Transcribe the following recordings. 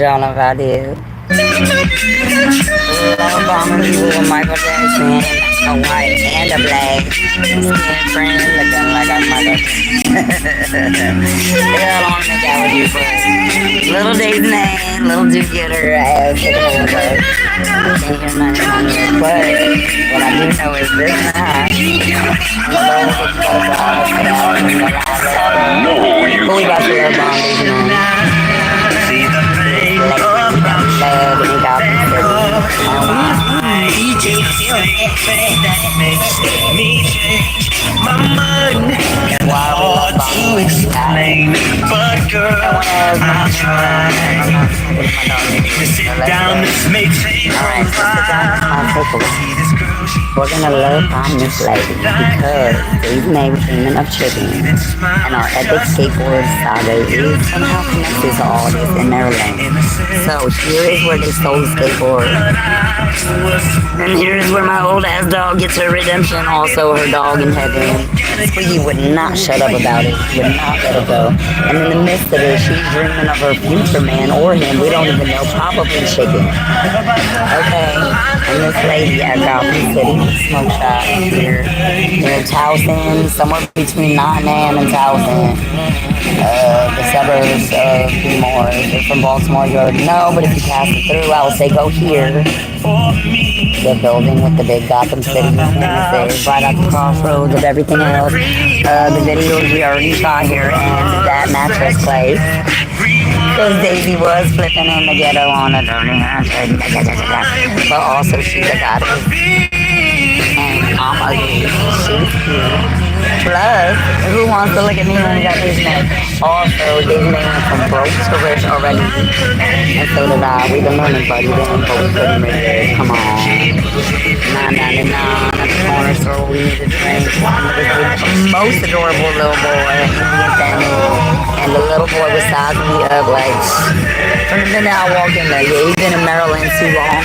y'all know about this. Love bombing people with Michael Jackson, a white and a black skin friend looking like a mother. They all want to make out with you, but little Dave's name, little Duke Getter, ass looking over. Can't hear nothing on it, but what I do know is this now. Who we about to love bomb these men? My mind can hard to explain, but girl, I'm trying to sit down. This may take a while. We're gonna love on this lady because they've made dreaming of chicken, and our epic skateboard saga is somehow connected to all this in Maryland. So here is where they stole the skateboard, and here is where my old ass dog gets her redemption. Also, her dog in heaven. Squeaky would not shut up about it. Would not let it go. And in the midst of it, she's dreaming of her future man or him. We don't even know. Probably chicken. Okay. And this lady at Gotham City Smoke Shop here near Towson, somewhere between Nottingham and Towson. The suburbs of Bmore. If you're from Baltimore, you already know, but if you pass it through, I would say go here. The building with the big Gotham City is right at the crossroads of everything else. The videos we already shot here and that mattress place. Because Daisy was flipping in the ghetto on a dirty mattress. But also she's a goddess. And I'm ugly. She's cute. Plus, who wants to look at me when I got this neck? Also, Daisy May went from broke to rich already. And so did I. We've been learning, buddy. We've been both pretty rich. Come on. 9.99 at the corner store. We need a drink. The most adorable little boy. And the little boy was sizing me up like, from the minute I walked in there, yeah, he's been in Maryland too long.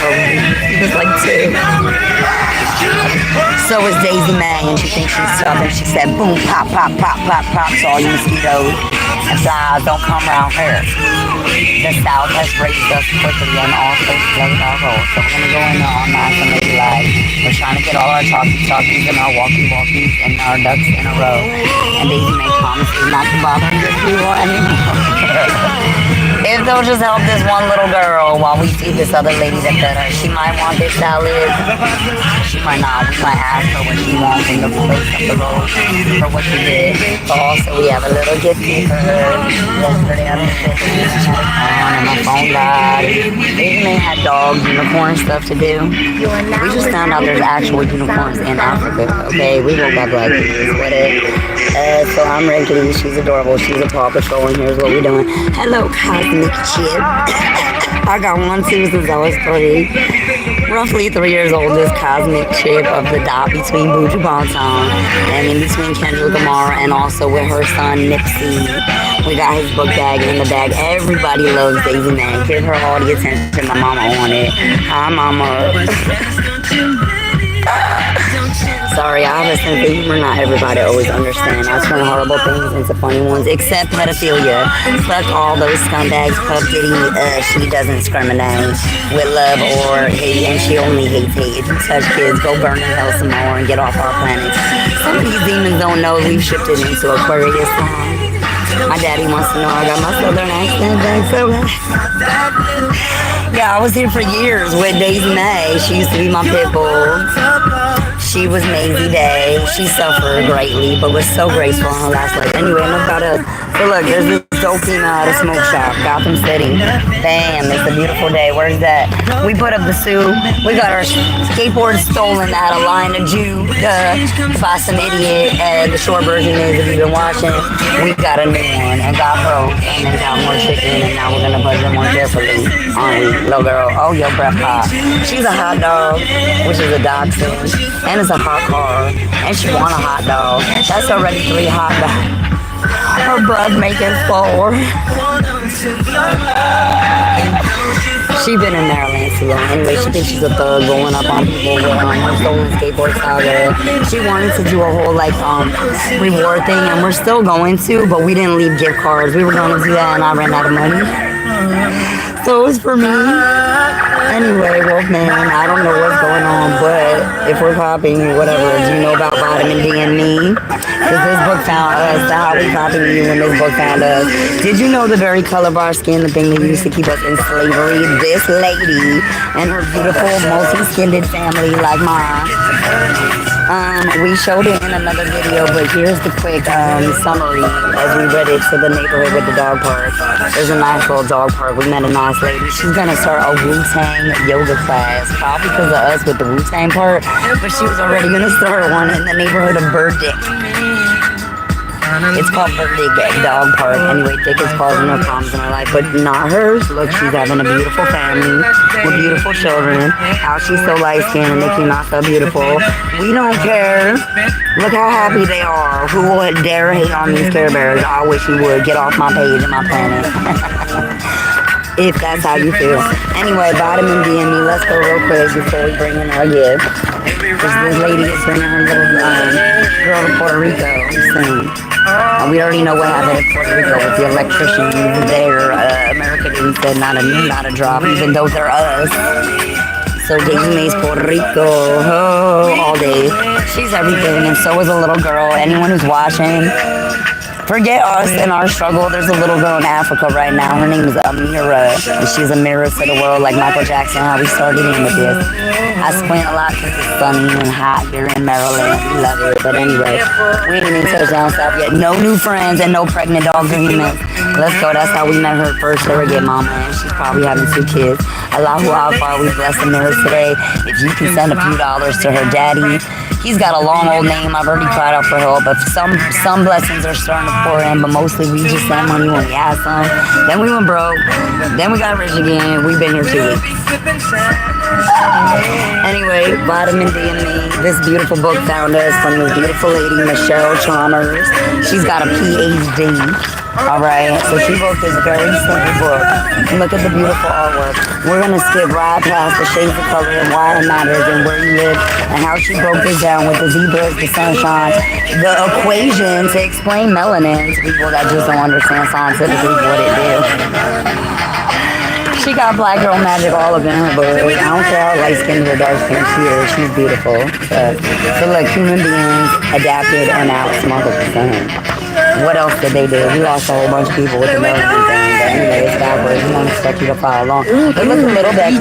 He was like 2. So is Daisy May, and she thinks she's Southern. She said, boom, pop, pop, pop, pop, pop, so all you mosquitoes and flies don't come around here. The South has raised us quickly and also slowed our roll. So we're going to go in there all night and maybe like, we're trying to get all our talkies and our walkies and our ducks in a row. And Daisy May promises not to bother good people anymore. If they'll just help this one little girl while we feed this other lady that fed her. She might want this salad. She might not. We might ask her what she wants in the place of the road for what she did. But also we have a little gift for her. Yesterday I and my phone died. They may have dog unicorn stuff to do. We just found out there's actual unicorns in Africa. Okay, we woke up like this with it. So I'm Rickety. She's adorable. She's a Paw Patrol, and here's what we're doing. Hello, Cosmic Chip. I got one too since I was 3. Roughly 3 years old, this Cosmic Chip of the dot between Buju Banton and in between Kendrick Lamar and also with her son Nipsey. We got his book bag in the bag. Everybody loves Daisy May. Give her all the attention. My mama on it. Hi, mama. Sorry, I have a sense of humor. Not everybody always understands. I turn horrible things into funny ones, except pedophilia. Fuck all those scumbags. Puff Diddy, she doesn't discriminate with love or hate, and she only hates hate. If you touch kids, go burn in hell some more and get off our planet. Some of these demons don't know we've shifted into Aquarius time. My daddy wants to know I got my southern accent back so yeah, I was here for years with Daisy May. She used to be my pit bull. She was Maisie Day. She suffered greatly, but was so graceful in her last life. Anyway, enough about us. So look, there's this dope female at a smoke shop, Gotham City. Bam, it's a beautiful day. Where's that? We put up the suit. We got our skateboard stolen at a line of Jew by some idiot. And the short version is, if you've been watching, we got a new one and got broke and then got more chicken, and now we're gonna budget more carefully. Aren't we, little girl? Oh, your breath hot. She's a hot dog, which is a dachshund, and it's a hot car, and she want a hot dog. That's already 3 hot dogs. Her breath making 4. She been in Maryland too long. Anyway, she thinks she's a thug going up on people with her stolen skateboard saga. She wanted to do a whole reward thing, and we're still going to, but we didn't leave gift cards. We were going to do that, and I ran out of money. So it was for me. Anyway, Wolfman, I don't know what's going on, but if we're copying whatever, do you know about vitamin D and me? Because this book found us. How we copying you when this book found us? Did you know the very color of our skin, the thing that used to keep us in slavery? This lady and her beautiful multi-skinned family like mine. We showed it in another video, but here's the quick summary as we read it to the neighborhood with the dog park. There's a nice little dog park. We met a nice lady. She's gonna start a Wu-Tang yoga class, probably because of us with the Wu-Tang part, but she was already gonna start one in the neighborhood of Burdick. It's called Burdick Dog Park. Anyway, Dick is causing her problems in her life, but not hers. Look, she's having a beautiful family with beautiful children. How she's so light-skinned and they came out so beautiful. We don't care. Look how happy they are. Who would dare hate on these Care Bears? I wish you would. Get off my page and my planet. If that's how you feel. Anyway, vitamin D and me. Let's go real quick before we bring in our gift. Because this lady is bringing her little girl to Puerto Rico soon. We already know what happened in Puerto Rico with the electrician there. America didn't say not a drop, even though they're us. So Disney's Puerto Rico all day. She's everything, and so is a little girl. Anyone who's watching, forget us and our struggle. There's a little girl in Africa right now. Her name is Amira, and she's a mirror to the world, like Michael Jackson. How we started in with this. I squint a lot because it's sunny and hot here in Maryland. We love it. But anyway, we ain't even touched down south yet. No new friends and no pregnant dogs or humans. Let's go. That's how we met her first surrogate mama, and she's probably having 2 kids. Allahu Akbar, we bless the mirrors today. If you can send a few dollars to her daddy. He's got a long old name. I've already cried out for help, but some blessings are starting to pour in, but mostly we just sent money when we had some. Then we went broke. Then we got rich again. We've been here 2 weeks. Anyway, vitamin D and me. This beautiful book found us from this beautiful lady, Michelle Chalmers. She's got a PhD. Alright, so she wrote this very simple book. Look at the beautiful artwork. We're going to skip right past the shades of color and why it matters and where you live and how she broke this down with the zebras, the sunshine, the equation to explain melanin to people that just don't understand scientifically what it is. She got black girl magic all up in her book. I don't care how light skinned or dark skinned she is. She's beautiful. So look, human beings adapted and outsmarted the sun. What else did they do? We lost a whole bunch of people with the melanin thing. But anyway, it's backwards. We don't expect you to follow along. But look a little bit.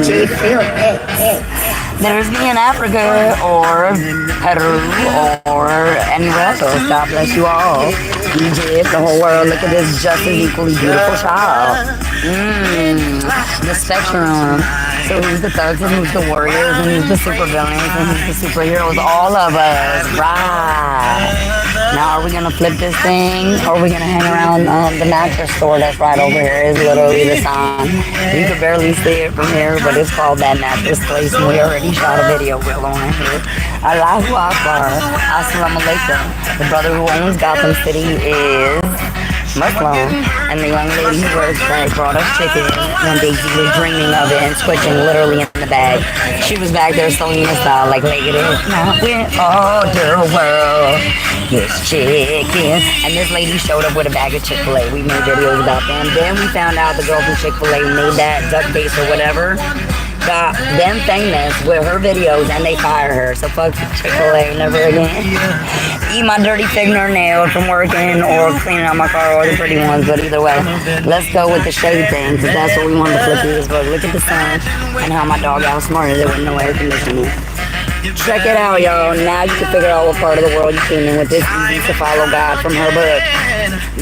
There's me in Africa or Peru or anywhere else. God bless you all. Egypt, the whole world. Look at this just as equally beautiful child. The spectrum. So who's the thugs and who's the warriors and who's the super villains and who's the superheroes? All of us. Right. Now, are we going to flip this thing or are we going to hang around the mattress store that's right over here? Is literally the sign. You can barely see it from here, but it's called that mattress place. And we already shot a video real on it here. Allahu Akbar. Assalamu alaikum. The brother who owns Gotham City is Muslim, and the young lady who works there brought us chicken when Daisy was dreaming of it and twitching literally in the bag. She was back there Selena style, like look at it. Now we're all the world. It's chicken. And this lady showed up with a bag of Chick-fil-A. We made videos about them. Then we found out the girl from Chick-fil-A made that duck face or whatever. Got them famous with her videos and they fire her. So fuck Chick-fil-A, never again. Eat my dirty fingernails from working or cleaning out my car or the pretty ones, but either way, let's go with the shade thing because that's what we want to flip through this book. Look at the sun and how my dog outsmarted it with no air conditioning. Check it out, y'all. Now you can figure out what part of the world you came in with this easy to follow guide from her book.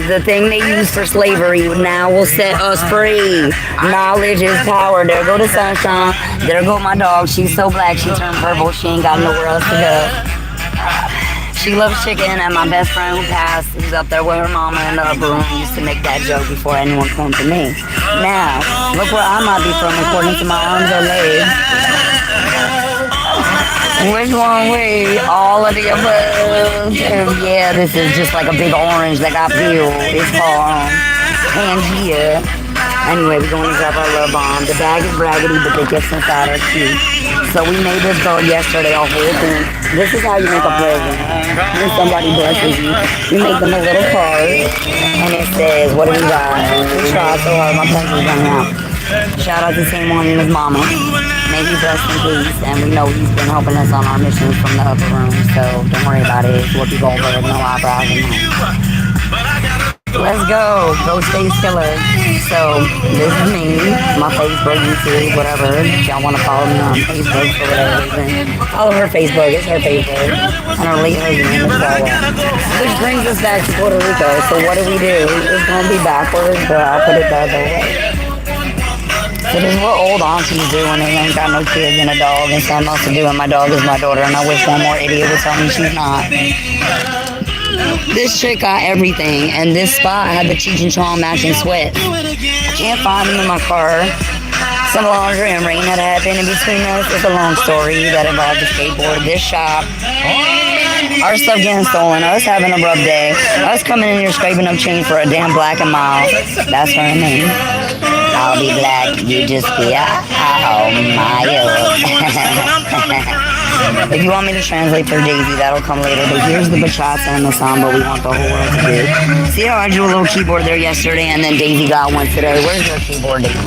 The thing they used for slavery now will set us free. Knowledge is power. There go the sunshine. There go my dog. She's so black she turned purple. She ain't got nowhere else to go. She loves chicken, and my best friend who passed, who's up there with her mama in the upper room, used to make that joke before anyone come to me. Now, look where I might be from according to my arms or legs. Which one we? All of the above. Yeah, this is just like a big orange that got peeled. It's called Pangea. Anyway, we're going to drop our love bomb. The bag is raggedy, but the gifts inside are cute. So we made this girl yesterday a whole thing. This is how you make a present. When somebody blesses you, you make them a little card, and it says, what do we got? We tried so hard, my pencil's running out. Shout out to Same One and his mama. May he bless in peace, and we know he's been helping us on our missions from the upper room, so don't worry about it. It's Whoopi Goldberg, no eyebrows and nothing. Let's go. Ghostface Killer. So, this is me, my Facebook, YouTube, whatever. If y'all want to follow me on Facebook for whatever reason, follow her Facebook. It's her Facebook. And her late husband in the follow. Which brings us back to Puerto Rico. So, what do? It's going to be backwards, but I'll put it the other way. So, this is what old aunties do when they ain't got no kids and a dog and something else to do, and my dog is my daughter, and I wish one more idiot would tell me she's not. This chick got everything, and this spot had the Cheech and Chong matching sweats. I can't find them in my car. Some laundry and rain had happened in between us. It's a long story that involved the skateboard, this shop, our stuff getting stolen, us having a rough day, us coming in here scraping up change for a damn black and mild. That's her name. I'll be black, you just be mild. If you want me to translate for Daisy, that'll come later. But here's the bachata and the samba we want the whole world to do. See how I drew a little keyboard there yesterday, and then Daisy got one today. Where's your keyboard, Daisy?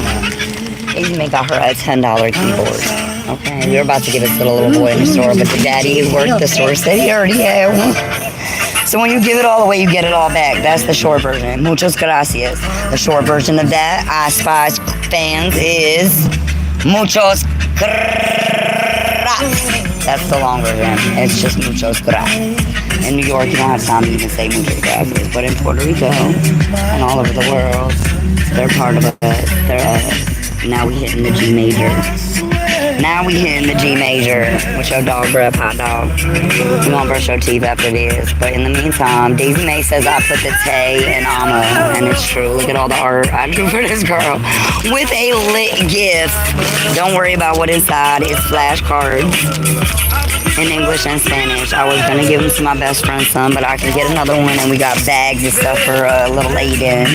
Daisy May got her a $10 keyboard. Okay, we were about to give it to the little boy in the store, but the daddy who worked the store said he already had one. So when you give it all away, you get it all back. That's the short version. Muchas gracias. The short version of that, I Spice fans, is muchos gracias. That's the long version. It's just muchos gracias. In New York, you don't have time to even say muchos gracias, but in Puerto Rico and all over the world, they're part of us. They're us. Now we hitting the G major. Now we hitting the G major with your dog breath, hot dog. You gonna brush your teeth after this. But in the meantime, Daisy May says I put the Tay in Amma, and it's true. Look at all the art I drew for this girl with a lit gift. Don't worry about what inside. It's flashcards in English and Spanish. I was gonna give them to my best friend's son, but I can get another one, and we got bags and stuff for little Aiden,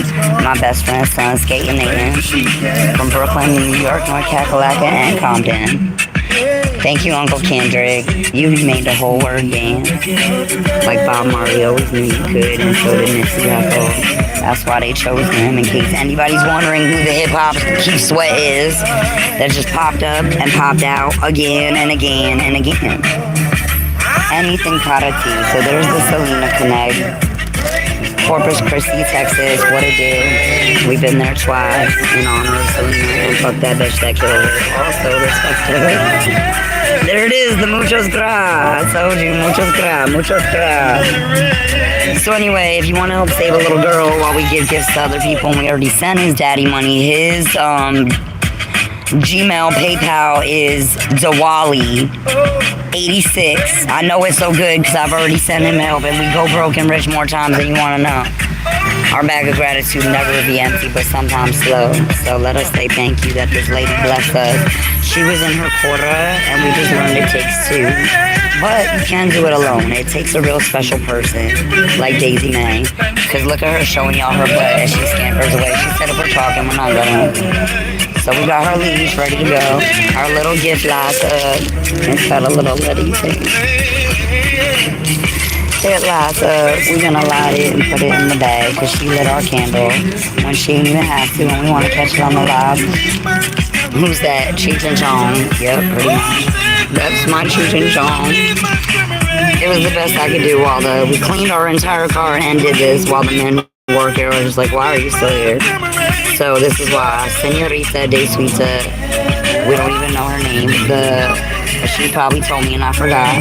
my best friend's son, skating Aiden, from Brooklyn, New York, North Carolina, and Compton. Thank you, Uncle Kendrick. You made the whole word dance. Like Bob Marley always knew you could, and so did Nipsey Hussle. That's why they chose him, in case anybody's wondering who the hip-hop Keith Sweat is. That just popped up and popped out again and again and again. Anything para ti. So there's the Selena Connect. Corpus Christi, Texas, what it do. We've been there twice in honor of Selena, and fuck that bitch that killed her. Also, respect to her. There it is, the muchos gra. I told you, muchos gra, muchos gra. So anyway, if you want to help save a little girl while we give gifts to other people, and we already sent his daddy money, his Gmail, PayPal is Dawali86. I know it's so good because I've already sent him help, and we go broke and rich more times than you want to know. Our bag of gratitude never be empty, but sometimes slow. So let us say thank you that this lady blessed us. She was in her quota, and we just learned it takes two. But you can't do it alone. It takes a real special person, like Daisy May. Because look at her showing y'all her butt as she scampers away. She said if we're talking, we're not gonna. So we got her leash ready to go. Our little gift lights up. It's got a little LED thing. It lights up. We're gonna light it and put it in the bag because she lit our candle when she didn't even have to, and we want to catch it on the live. Who's that? Cheech and Chong. Yep, pretty much. That's my Cheech and Chong. It was the best I could do while we cleaned our entire car and did this while the men work here. I was just like, why are you still here? So this is why Senorita de Suita, we don't even know her name. She probably told me and I forgot.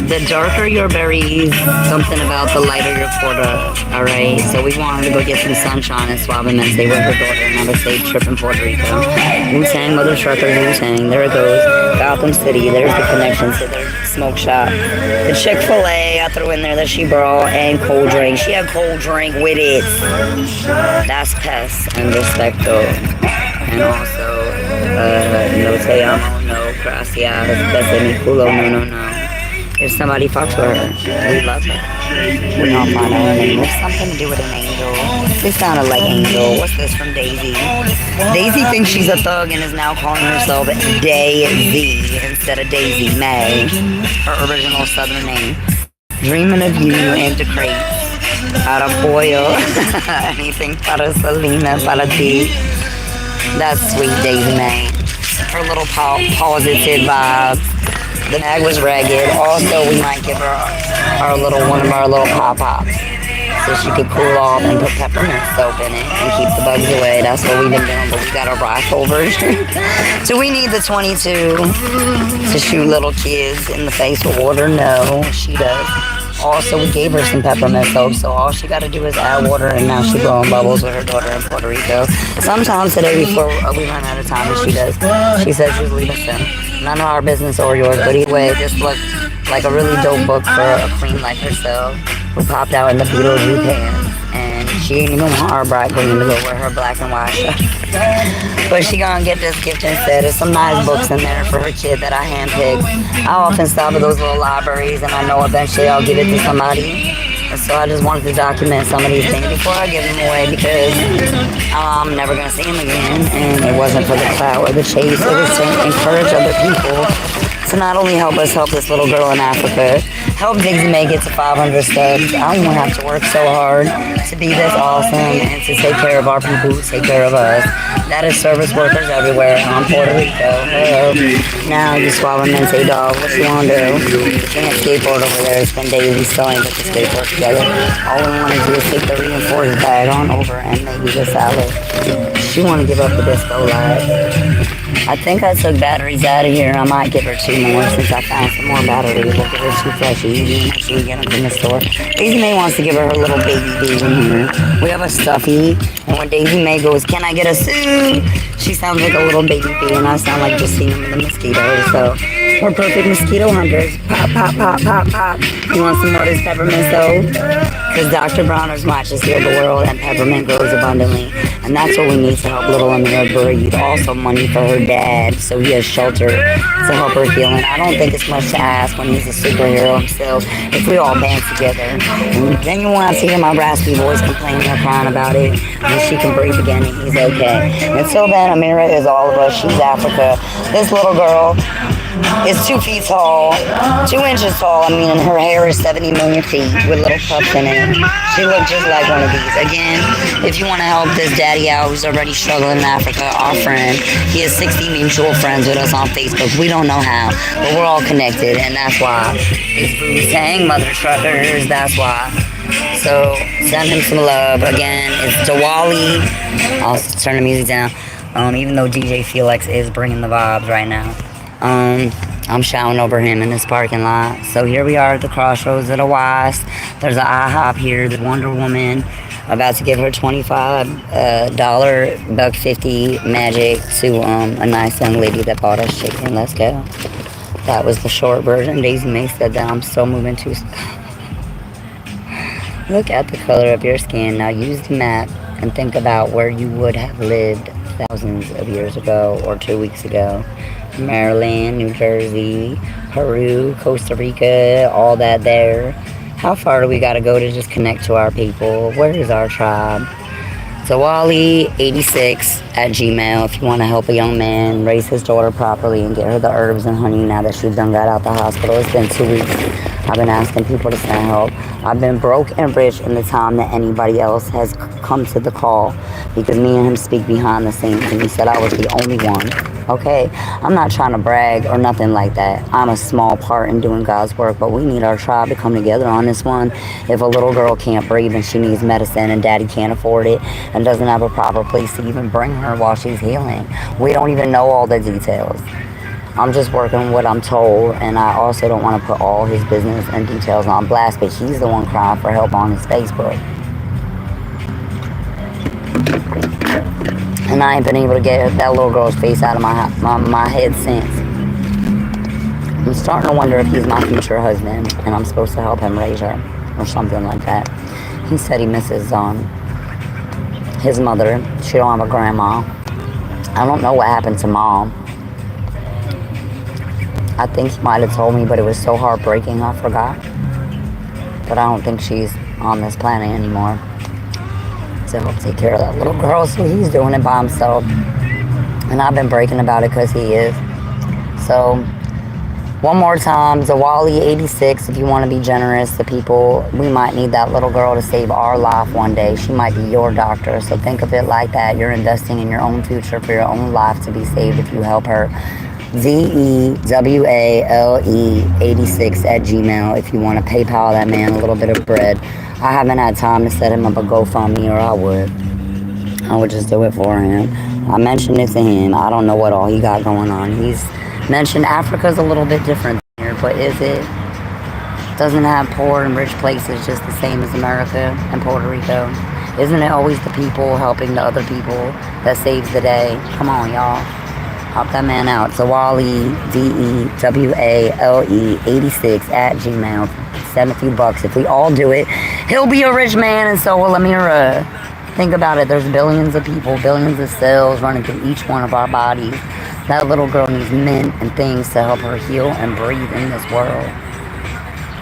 The darker your berries, something about the lighter your quota. Alright, so we wanted to go get some sunshine and Suavemente with her daughter and have a safe trip in Puerto Rico. Wu-Tang, Mother Truckers, Wu-Tang, there it goes. Gotham City, there's the connection to their smoke shop. The Chick-fil-A I threw in there that she brought, and cold drink. She had cold drink with it. That's pest and respecto. And also, no te amo, no gracias, besé mi culo, no. If somebody fucks with her, we love her. We all find our name. There's something to do with an angel. This sounded like Angel. What's this from Daisy? Daisy thinks she's a thug and is now calling herself Daisy instead of Daisy May, her original southern name. Dreaming of you and the crates out of oil. Anything para Selena, para ti. That's sweet Daisy May. Her little positive vibes. The bag was ragged. Also, we might give her one of our little pop-pops so she could cool off and put peppermint soap in it and keep the bugs away. That's what we've been doing, but we got a rifle version. So we need the 22 to shoot little kids in the face with water. No, she does. Also, we gave her some peppermint soap, so all she got to do is add water, and now she's blowing bubbles with her daughter in Puerto Rico. Sometimes today, before we run out of time, and she does, she says she's leaving soon. None of our business or yours, but either way, this looked like a really dope book for a queen like herself who popped out in the Beetlejuice pants, and she didn't even want our bright queen to go wear her black and white stuff. But she gonna get this gift instead. There's some nice books in there for her kid that I handpicked. I often stop at those little libraries, and I know eventually I'll give it to somebody. And so I just wanted to document some of these things before I give them away, because I'm never gonna see them again. And it wasn't for the clout or the chase. It was to encourage other people to not only help us help this little girl in Africa, help Daisy May get to 500 subs. I won't have to work so hard to be this awesome and to take care of our people who take care of us. That is service workers everywhere on Puerto Rico. Now you swallow Mente dog. What you want to do? You can't skateboard over there. Spend days still ain't put the skateboard together. All we want to do is take the reinforced bag on over and maybe the salad. She want to give up the disco life. I think I took batteries out of here. I might give her 2 more since I found some more batteries. We'll give her 2 freshies once we get them from the store. Daisy May wants to give her little baby bee in here. We have a stuffy, and when Daisy May goes, "Can I get a suit?" she sounds like a little baby bee, and I sound like just seeing them in the mosquitoes. So we're perfect mosquito hunters. Pop, pop, pop, pop, pop. You want some more of this peppermint soap? Because Dr. Bronner's matches heal the world, and peppermint grows abundantly. And that's what we need to help little Amira breathe. Also money for her dad, so he has shelter to help her heal. And I don't think it's much to ask when he's a superhero himself, if we all band together. And then you want to hear my raspy voice complaining or crying about it, and she can breathe again and he's okay. Until then, Amira is all of us. She's Africa. This little girl is 2 feet tall, 2 inches tall. I mean, and her hair is 70 million feet with little puffs in it. She looks just like one of these. Again, if you want to help this daddy out who's already struggling in Africa, our friend, he has 60 mutual friends with us on Facebook. We don't know how, but we're all connected, and that's why. It's Wu-Tang Mother Truckers, that's why. So send him some love. Again, it's Diwali. I'll turn the music down. Even though DJ Felix is bringing the vibes right now. I'm shouting over him in this parking lot. So here we are at the crossroads of the West. There's an IHOP here. The Wonder Woman about to give her $25 $1.50 magic to a nice young lady that bought us chicken. Let's go. That was the short version. Daisy May said that I'm still moving too slow. Look at the color of your skin. Now use the map and think about where you would have lived thousands of years ago or 2 weeks ago. Maryland, New Jersey, Peru, Costa Rica, all that there. How far do we gotta go to just connect to our people? Where is our tribe? Zawali86 at Gmail if you want to help a young man raise his daughter properly and get her the herbs and honey now that she's done got out the hospital. It's been 2 weeks. I've been asking people to send help. I've been broke and rich in the time that anybody else has come to the call, because me and him speak behind the scenes, and he said I was the only one. Okay, I'm not trying to brag or nothing like that. I'm a small part in doing God's work, but we need our tribe to come together on this one. If a little girl can't breathe and she needs medicine and daddy can't afford it and doesn't have a proper place to even bring her while she's healing, we don't even know all the details. I'm just working what I'm told, and I also don't want to put all his business and details on blast, but he's the one crying for help on his Facebook. And I ain't been able to get that little girl's face out of my head since. I'm starting to wonder if he's my future husband and I'm supposed to help him raise her or something like that. He said he misses his mother. She don't have a grandma. I don't know what happened to mom. I think he might have told me, but it was so heartbreaking I forgot. But I don't think she's on this planet anymore to help take care of that little girl, so he's doing it by himself. And I've been breaking about it because he is. So, one more time, Zawali 86, if you want to be generous to people, we might need that little girl to save our life one day. She might be your doctor, so think of it like that. You're investing in your own future for your own life to be saved if you help her. ZEWALE86@gmail if you want to PayPal that man a little bit of bread. I haven't had time to set him up a GoFundMe, or I would just do it for him. I mentioned it to him. I don't know what all he got going on. He's mentioned Africa's a little bit different here, but is it? Doesn't have poor and rich places just the same as America and Puerto Rico? Isn't it always the people helping the other people that saves the day? Come on, y'all. Help that man out. Zawali, DEWALE86@gmail. Send a few bucks. If we all do it, he'll be a rich man, and so will Amira. Think about it. There's billions of people, billions of cells running through each one of our bodies. That little girl needs men and things to help her heal and breathe in this world.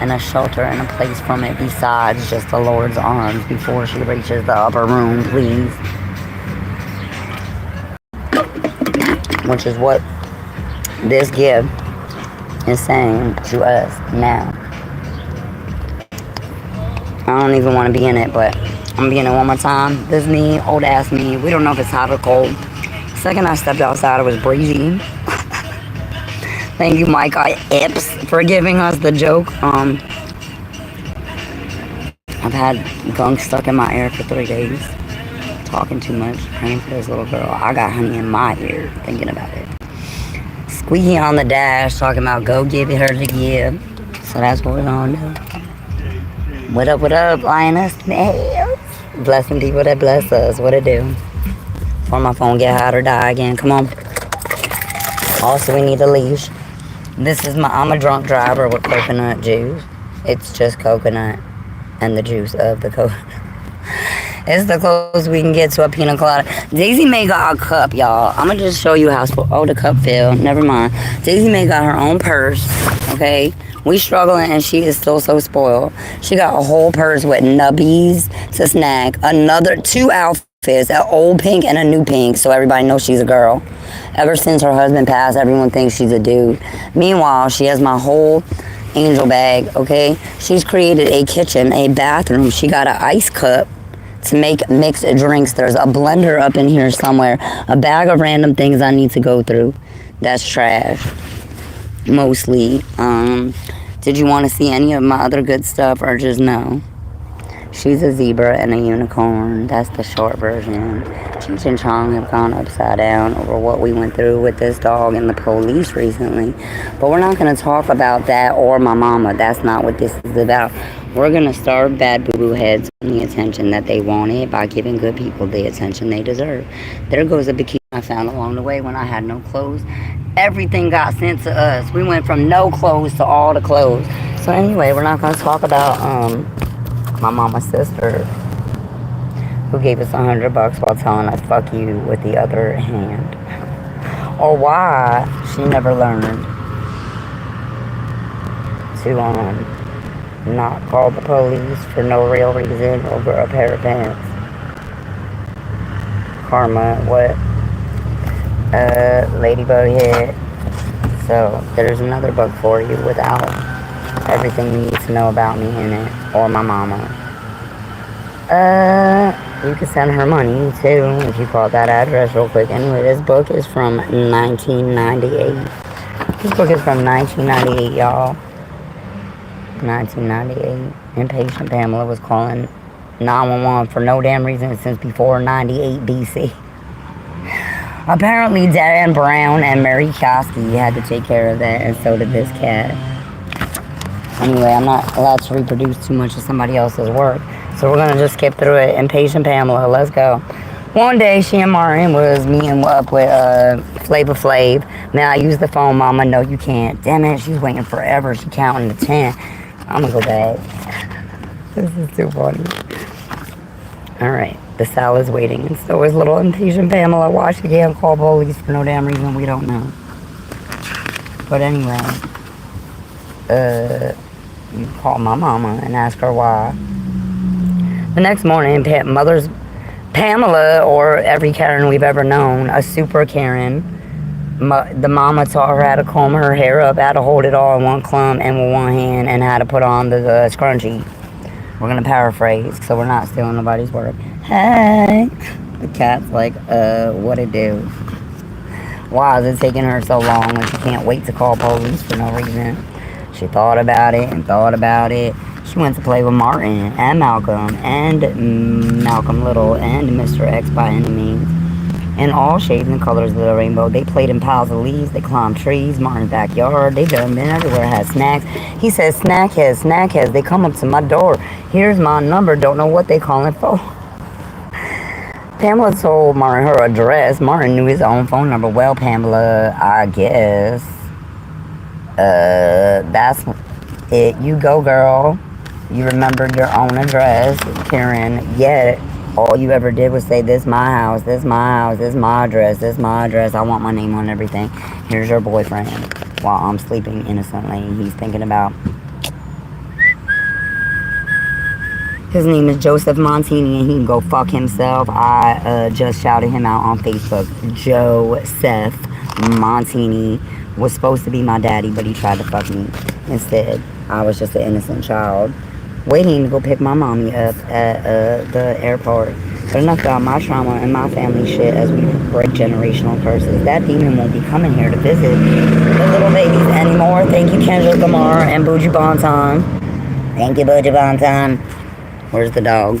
And a shelter and a place from it besides just the Lord's arms before she reaches the upper room, please. Which is what this gift is saying to us now. I don't even want to be in it, but I'm being in it one more time. This me, old ass me. We don't know if it's hot or cold. The second I stepped outside, it was breezy. Thank you, Mike Epps, for giving us the joke. I've had gunk stuck in my ear for 3 days. Talking too much, praying for this little girl. I got honey in my ear thinking about it. Squeaky on the dash, talking about go give it her to give. So that's what we're gonna do. What up, LionessZioness? Blessing people that bless us. What it do? Before my phone get hot or die again. Come on. Also, we need a leash. I'm a drunk driver with coconut juice. It's just coconut and the juice of the coconut. It's the closest we can get to a pina colada. Daisy May got a cup, y'all. I'm going to just show you how... Oh, the cup fell. Never mind. Daisy May got her own purse, okay? We struggling, and she is still so spoiled. She got a whole purse with nubbies to snack. Another 2 outfits, an old pink and a new pink, so everybody knows she's a girl. Ever since her husband passed, everyone thinks she's a dude. Meanwhile, she has my whole angel bag, okay? She's created a kitchen, a bathroom. She got an ice cup to make mixed drinks. There's a blender up in here somewhere. A bag of random things I need to go through. That's trash. Mostly. Did you want to see any of my other good stuff or just no? She's a zebra and a unicorn. That's the short version. Cheech and Chong have gone upside down over what we went through with this dog and the police recently. But we're not going to talk about that or my mama. That's not what this is about. We're going to starve bad boo-boo heads on the attention that they wanted by giving good people the attention they deserve. There goes a bikini I found along the way when I had no clothes. Everything got sent to us. We went from no clothes to all the clothes. So anyway, we're not going to talk about my mama's sister who gave us $100 while telling us fuck you with the other hand. Or why she never learned to not call the police for no real reason over a pair of pants. Karma, what? Ladybug head. So there's another book for you without everything you need to know about me in it, or my mama. You can send her money too if you call that address real quick. Anyway, this book is from 1998. This book is from 1998, y'all. 1998. Impatient Pamela was calling 911 for no damn reason since before 98 BC. Apparently, Dan Brown and Mary Kosky had to take care of that, and so did this cat. Anyway, I'm not allowed to reproduce too much of somebody else's work, so we're gonna just skip through it. Impatient Pamela, let's go. One day, she and Marion was meeting up with Flavor Flav. May I use the phone, Mama? No, you can't. Damn it, she's waiting forever. She's counting to 10. I'm gonna go back. This is too funny. All right, the salad's waiting, and so is little impatient Pamela. Why she can't call police for no damn reason we don't know. But anyway, you call my mama and ask her why. The next morning, mother's Pamela, or every Karen we've ever known, a super Karen. The mama taught her how to comb her hair up, how to hold it all in one clump and with one hand, and how to put on the scrunchie. We're gonna paraphrase, so we're not stealing nobody's work. Hey, the cat's like, what it do? Why is it taking her so long when she can't wait to call police for no reason? She thought about it and thought about it. She went to play with Martin and Malcolm Little and Mr. X by any means. In all shades and colors of the rainbow. They played in piles of leaves. They climbed trees, Martin's backyard. They've been everywhere, had snacks. He says, snackheads. They come up to my door. Here's my number. Don't know what they calling for. Pamela told Martin her address. Martin knew his own phone number. Well, Pamela, I guess that's it. You go, girl. You remembered your own address, Karen. Yet all you ever did was say, this my house, this my house, this my address, this my address. I want my name on everything. Here's your boyfriend. While I'm sleeping innocently, he's thinking about... His name is Joseph Montini, and he can go fuck himself. I just shouted him out on Facebook. Joseph Montini was supposed to be my daddy, but he tried to fuck me instead. I was just an innocent child waiting to go pick my mommy up at the airport. But enough about my trauma and my family shit as we break generational curses. That demon won't be coming here to visit the little babies anymore. Thank you, Kendra Lamar and Bougie Bonton. Thank you, Bougie Bonton. Where's the dog?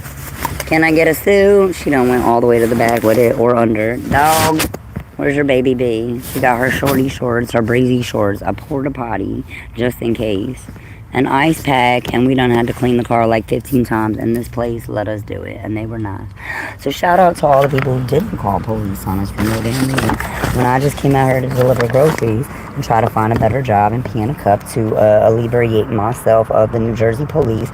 Can I get a suit? She done went all the way to the back with it or under. Dog, where's your baby bee? She got her shorty shorts, her breezy shorts, a porta potty, just in case. An ice pack, and we done had to clean the car like 15 times, and this place let us do it, and they were nice. So shout out to all the people who didn't call police on us for no damn reason. When I just came out here to deliver groceries and try to find a better job and pee in a cup to alleviate myself of the New Jersey police,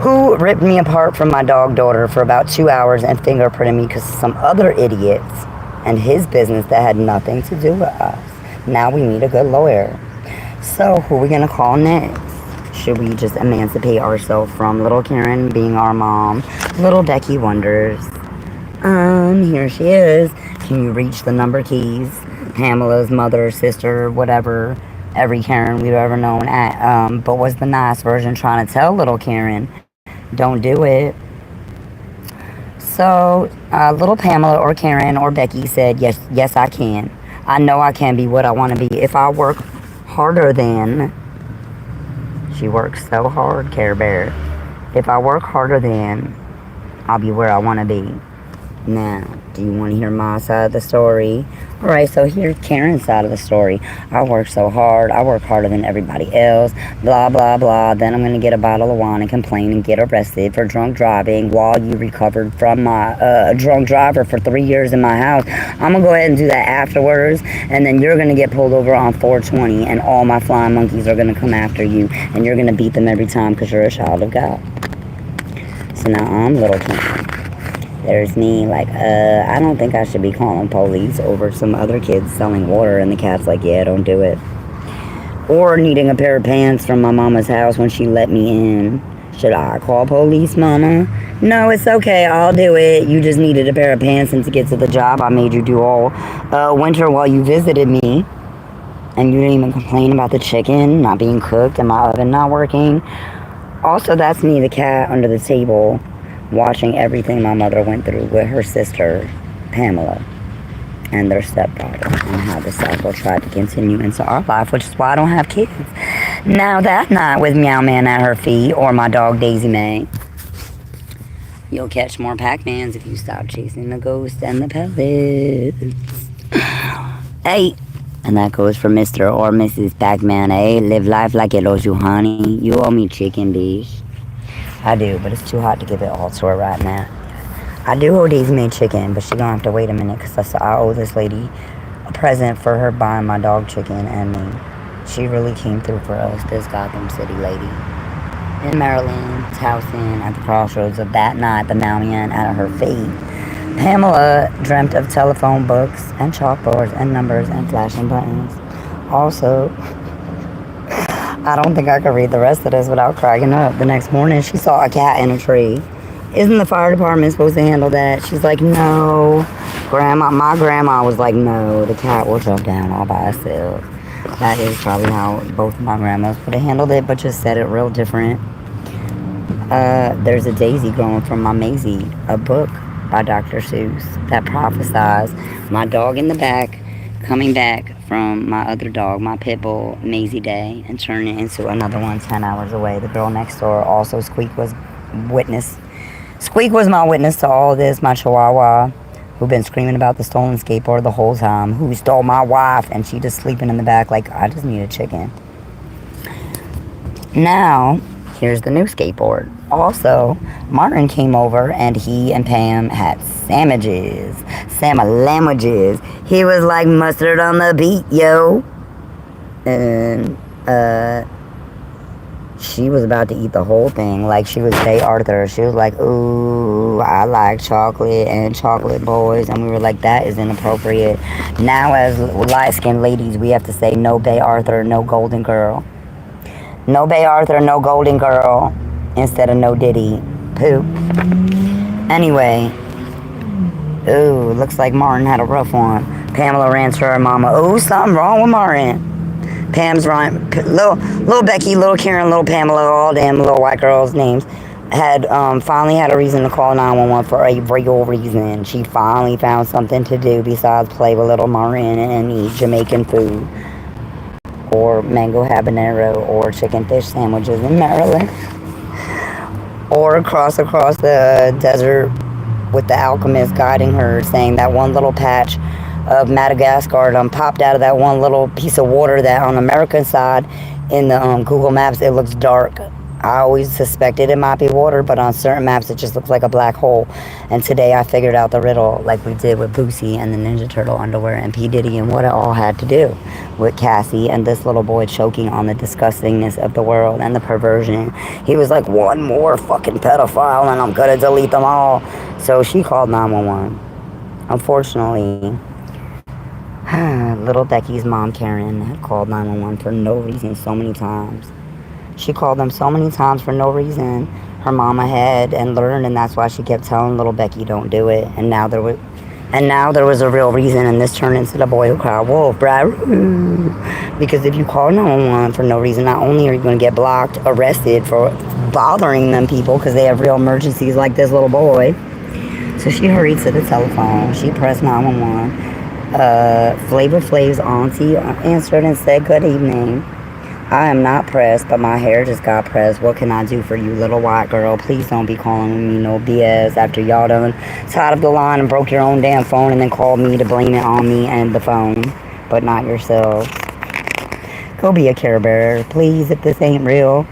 who ripped me apart from my dog daughter for about 2 hours and fingerprinted me because of some other idiots and his business that had nothing to do with us. Now we need a good lawyer. So who are we going to call next? Should we just emancipate ourselves from little Karen being our mom? Little Becky wonders. Here she is. Can you reach the number keys? Pamela's mother, sister, whatever, every Karen we've ever known at. But was the nice version trying to tell little Karen, don't do it. So little Pamela or Karen or Becky said, yes, I can. I know I can be what I want to be if I work harder than... She works so hard, Care Bear. If I work harder than, I'll be where I want to be. Now, do you want to hear my side of the story? Alright, so here's Karen's side of the story. I work so hard. I work harder than everybody else. Blah, blah, blah. Then I'm going to get a bottle of wine and complain and get arrested for drunk driving while you recovered from my drunk driver for 3 years in my house. I'm going to go ahead and do that afterwards. And then you're going to get pulled over on 420 and all my flying monkeys are going to come after you. And you're going to beat them every time because you're a child of God. So now I'm little Karen. There's me, like, I don't think I should be calling police over some other kids selling water, and the cat's like, yeah, don't do it. Or needing a pair of pants from my mama's house when she let me in. Should I call police, mama? No, it's okay, I'll do it. You just needed a pair of pants, and to get to the job, I made you do all winter while you visited me. And you didn't even complain about the chicken not being cooked and my oven not working. Also, that's me, the cat, under the table, watching everything my mother went through with her sister, Pamela, and their stepdaughter, and how the cycle tried to continue into our life, which is why I don't have kids. Now that night with Meow Man at her feet, or my dog Daisy May, you'll catch more Pac-Mans if you stop chasing the ghost and the pellets. Hey, and that goes for Mr. or Mrs. Pac-Man. Hey, live life like it owes you, honey. You owe me chicken, bitch. I do, but it's too hot to give it all to her right now. I do owe Daisy made chicken, but she gonna have to wait a minute because I owe this lady a present for her buying my dog chicken and me. She really came through for us, this Gotham City lady. In Maryland, Towson, at the crossroads of that night, the Mountain at her feet. Pamela dreamt of telephone books and chalkboards and numbers and flashing buttons. Also, I don't think I could read the rest of this without cracking up. The next morning, she saw a cat in a tree. Isn't the fire department supposed to handle that? She's like, no. My grandma was like, no, the cat will jump down all by itself. That is probably how both of my grandmas would have handled it, but just said it real different. There's a daisy growing from my Maisie, a book by Dr. Seuss that prophesies my dog in the back coming back from my other dog, my pit bull, Maisie Day, and turning into another one 10 hours away. The girl next door, also Squeak was my witness to all this, my chihuahua, who been screaming about the stolen skateboard the whole time, who stole my wife, and she just sleeping in the back like, I just need a chicken. Now, here's the new skateboard. Also, Martin came over and he and Pam had sandwiches. He was like, mustard on the beat, yo. And, she was about to eat the whole thing like she was Bay Arthur. She was like, ooh, I like chocolate and chocolate boys. And we were like, that is inappropriate. Now as light-skinned ladies, we have to say no Bay Arthur, no golden girl. No Bay Arthur, no golden girl. Instead of no Diddy. Poop. Anyway. Ooh, looks like Martin had a rough one. Pamela ran to her mama. Ooh, something wrong with Martin. Pam's right. Little Becky, little Karen, little Pamela, all them little white girls' names, had finally had a reason to call 911 for a real reason. She finally found something to do besides play with little Martin and eat Jamaican food, or mango habanero, or chicken fish sandwiches in Maryland, or cross the desert with the alchemist guiding her, saying that one little patch of Madagascar popped out of that one little piece of water that on American side in the Google Maps it looks dark. I always suspected it might be water, but on certain maps it just looks like a black hole. And today I figured out the riddle, like we did with Boosie and the Ninja Turtle underwear and P. Diddy, and what it all had to do with Cassie and this little boy choking on the disgustingness of the world and the perversion. He was like, one more fucking pedophile and I'm gonna delete them all. So she called 911. Unfortunately, little Becky's mom, Karen, had called 911 for no reason so many times. She called them so many times for no reason. Her mama had and learned, and that's why she kept telling little Becky, don't do it. And now there was a real reason, and this turned into the boy who cried wolf, bruh. Because if you call 911 for no reason, not only are you going to get blocked, arrested for bothering them people because they have real emergencies like this little boy. So she hurried to the telephone. She pressed 911. Flavor Flav's auntie answered and said, good evening. I am not pressed, but my hair just got pressed. What can I do for you, little white girl? Please don't be calling me no BS after y'all done tied up the line and broke your own damn phone and then called me to blame it on me and the phone, but not yourselves. Go be a Care Bearer, please, if this ain't real.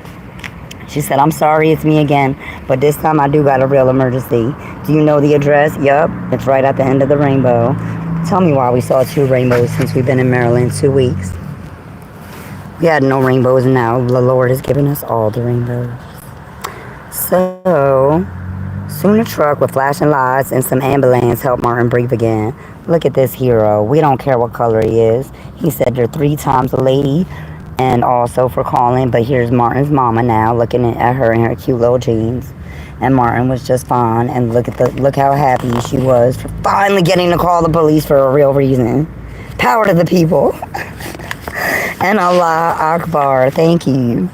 She said, I'm sorry, it's me again, but this time I do got a real emergency. Do you know the address? Yup, it's right at the end of the rainbow. Tell me why we saw 2 rainbows since we've been in Maryland 2 weeks. We had no rainbows, and now the Lord has given us all the rainbows. So, soon a truck with flashing lights and some ambulance helped Martin breathe again. Look at this hero. We don't care what color he is. He said they're 3 times a lady, and also for calling, but here's Martin's mama now looking at her in her cute little jeans. And Martin was just fine, and look how happy she was for finally getting to call the police for a real reason. Power to the people. And Allah Akbar, thank you.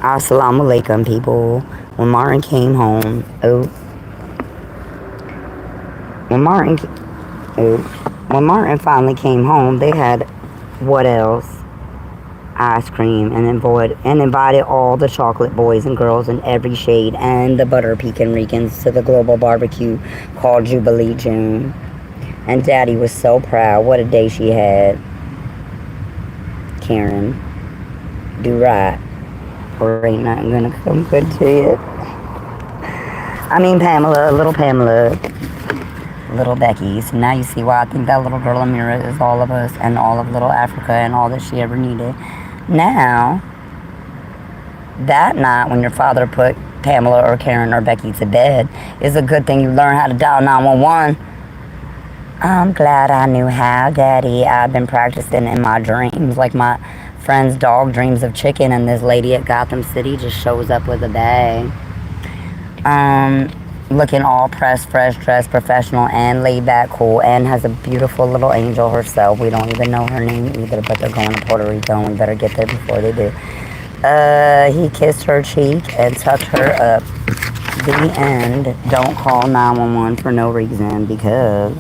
Assalamu alaikum, people. When Martin came home, when Martin finally came home, they had what else? Ice cream, and invited all the chocolate boys and girls in every shade and the butter pecan Ricans to the global barbecue called Jubilee June. And Daddy was so proud. What a day she had. Karen, do right, or ain't nothing gonna come good to you. I mean Pamela, little Becky. So now you see why I think that little girl Amira is all of us and all of little Africa and all that she ever needed. Now, that night when your father put Pamela or Karen or Becky to bed is a good thing you learn how to dial 911. I'm glad I knew how, Daddy. I've been practicing in my dreams. Like my friend's dog dreams of chicken, and this lady at Gotham City just shows up with a bag. Looking all pressed, fresh, dressed, professional, and laid back, cool, and has a beautiful little angel herself. We don't even know her name either, but they're going to Puerto Rico, and we better get there before they do. He kissed her cheek and tucked her up. The end. Don't call 911 for no reason, because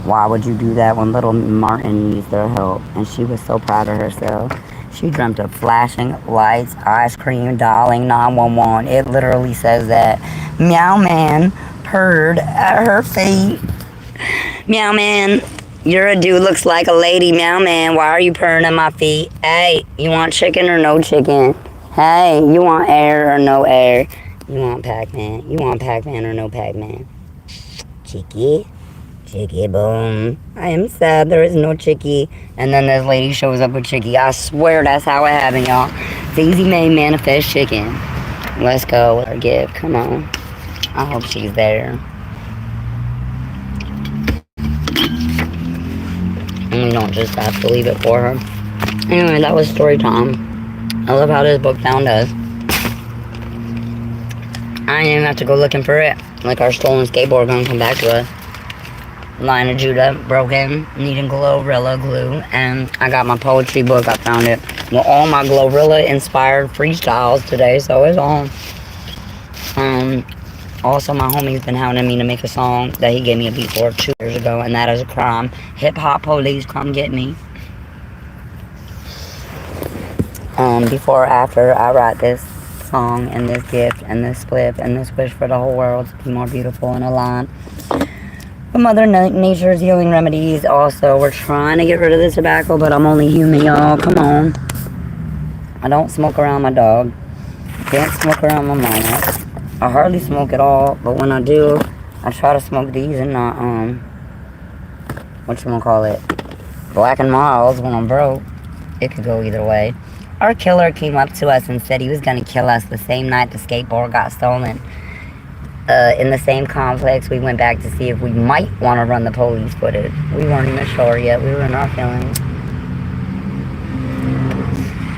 why would you do that when little Martin needs their help? And she was so proud of herself. She dreamt of flashing lights, ice cream, dialing 911. It literally says that. Meow Man purred at her feet. Meow Man, you're a dude looks like a lady. Meow Man, why are you purring at my feet? Hey, you want chicken or no chicken? Hey, you want air or no air? You want Pac-Man? You want Pac-Man or no Pac-Man? Chicky. Chicky boom. I am sad there is no Chicky. And then this lady shows up with Chicky. I swear that's how it happened, y'all. Daisy May manifest chicken. Let's go with her gift. Come on. I hope she's there. And we don't just have to leave it for her. Anyway, that was story time. I love how this book found us. I didn't even have to go looking for it. Like our stolen skateboard gonna come back to us. Line of Judah, broken, needing Glorilla glue, and I got my poetry book. I found it with all my Glorilla inspired freestyles today, so it's on. Also, my homie's been hounding me to make a song that he gave me a beat for 2 years ago, and that is a crime. Hip hop police, come get me. Before or after I write this song and this gift and this spliff and this wish for the whole world to be more beautiful and aligned with Mother Nature's healing remedies. Also, we're trying to get rid of the tobacco, but I'm only human, y'all. Come on. I don't smoke around my dog. Can't smoke around my mama. I hardly smoke at all, but when I do, I try to smoke these and not, whatchamacallit, Black and Miles when I'm broke. It could go either way. Our killer came up to us and said he was going to kill us the same night the skateboard got stolen. In the same complex, we went back to see if we might want to run the police footage. We weren't even sure yet. We were in our feelings.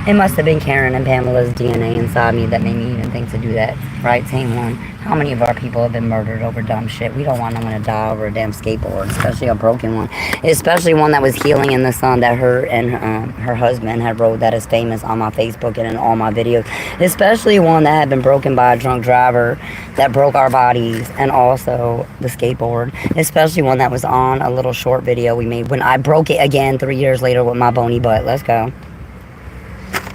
It must have been Karen and Pamela's DNA inside me that made me even think to do that. Right, same one. How many of our people have been murdered over dumb shit? We don't want no one to die over a damn skateboard, especially a broken one. Especially one that was healing in the sun that her and her husband had rode that is famous on my Facebook and in all my videos. Especially one that had been broken by a drunk driver that broke our bodies, and also the skateboard. Especially one that was on a little short video we made when I broke it again 3 years later with my bony butt. Let's go.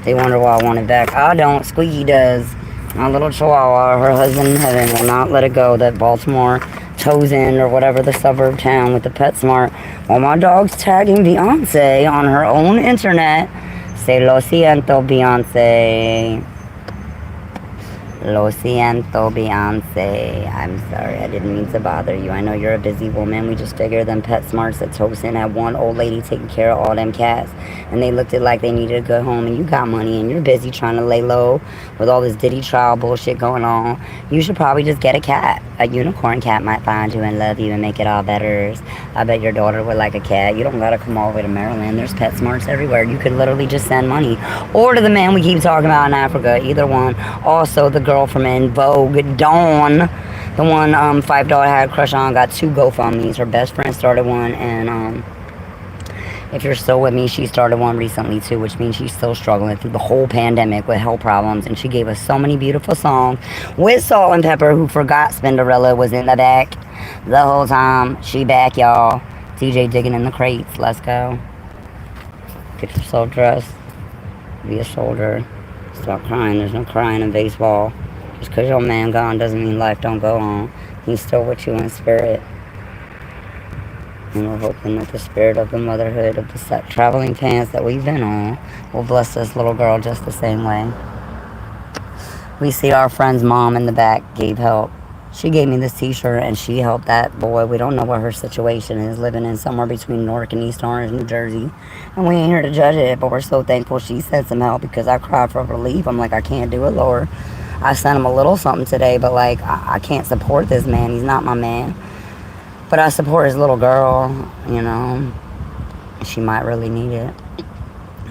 They wonder why I want it back. I don't. Squeaky does. My little chihuahua, her husband in heaven, will not let it go that Baltimore toes in, or whatever the suburb town with the PetSmart, while my dog's tagging Beyonce on her own internet. Say, lo siento, Beyonce. Lo siento, Beyonce. I'm sorry, I didn't mean to bother you. I know you're a busy woman. We just figured them PetSmarts at Tosin had one old lady taking care of all them cats, and they looked it like they needed a good home, and you got money, and you're busy trying to lay low with all this Diddy trial bullshit going on. You should probably just get a cat. A unicorn cat might find you and love you and make it all better. I bet your daughter would like a cat. You don't gotta come all the way to Maryland. There's PetSmarts everywhere. You could literally just send money. Or to the man we keep talking about in Africa. Either one. Also, the girl from En Vogue, Dawn, the one Five Dog had a crush on, got 2 GoFundMes. Her best friend started one, and if you're still with me, she started one recently too, which means she's still struggling through the whole pandemic with health problems, and she gave us so many beautiful songs with Salt and Pepper, who forgot Spinderella was in the back the whole time. She back, y'all. DJ digging in the crates. Let's go. Get yourself dressed. Be a soldier. Stop crying. There's no crying in baseball. Just because your man gone doesn't mean life don't go on. He's still with you in spirit. And we're hoping that the spirit of the motherhood of the traveling pants that we've been on will bless this little girl just the same way. We see our friend's mom in the back gave help. She gave me this t-shirt and she helped that boy. We don't know what her situation is, living in somewhere between Newark and East Orange, New Jersey. And we ain't here to judge it, but we're so thankful she sent some help, because I cried for relief. I'm like, I can't do it, Lord. I sent him a little something today, but like, I can't support this man. He's not my man. But I support his little girl, you know. She might really need it.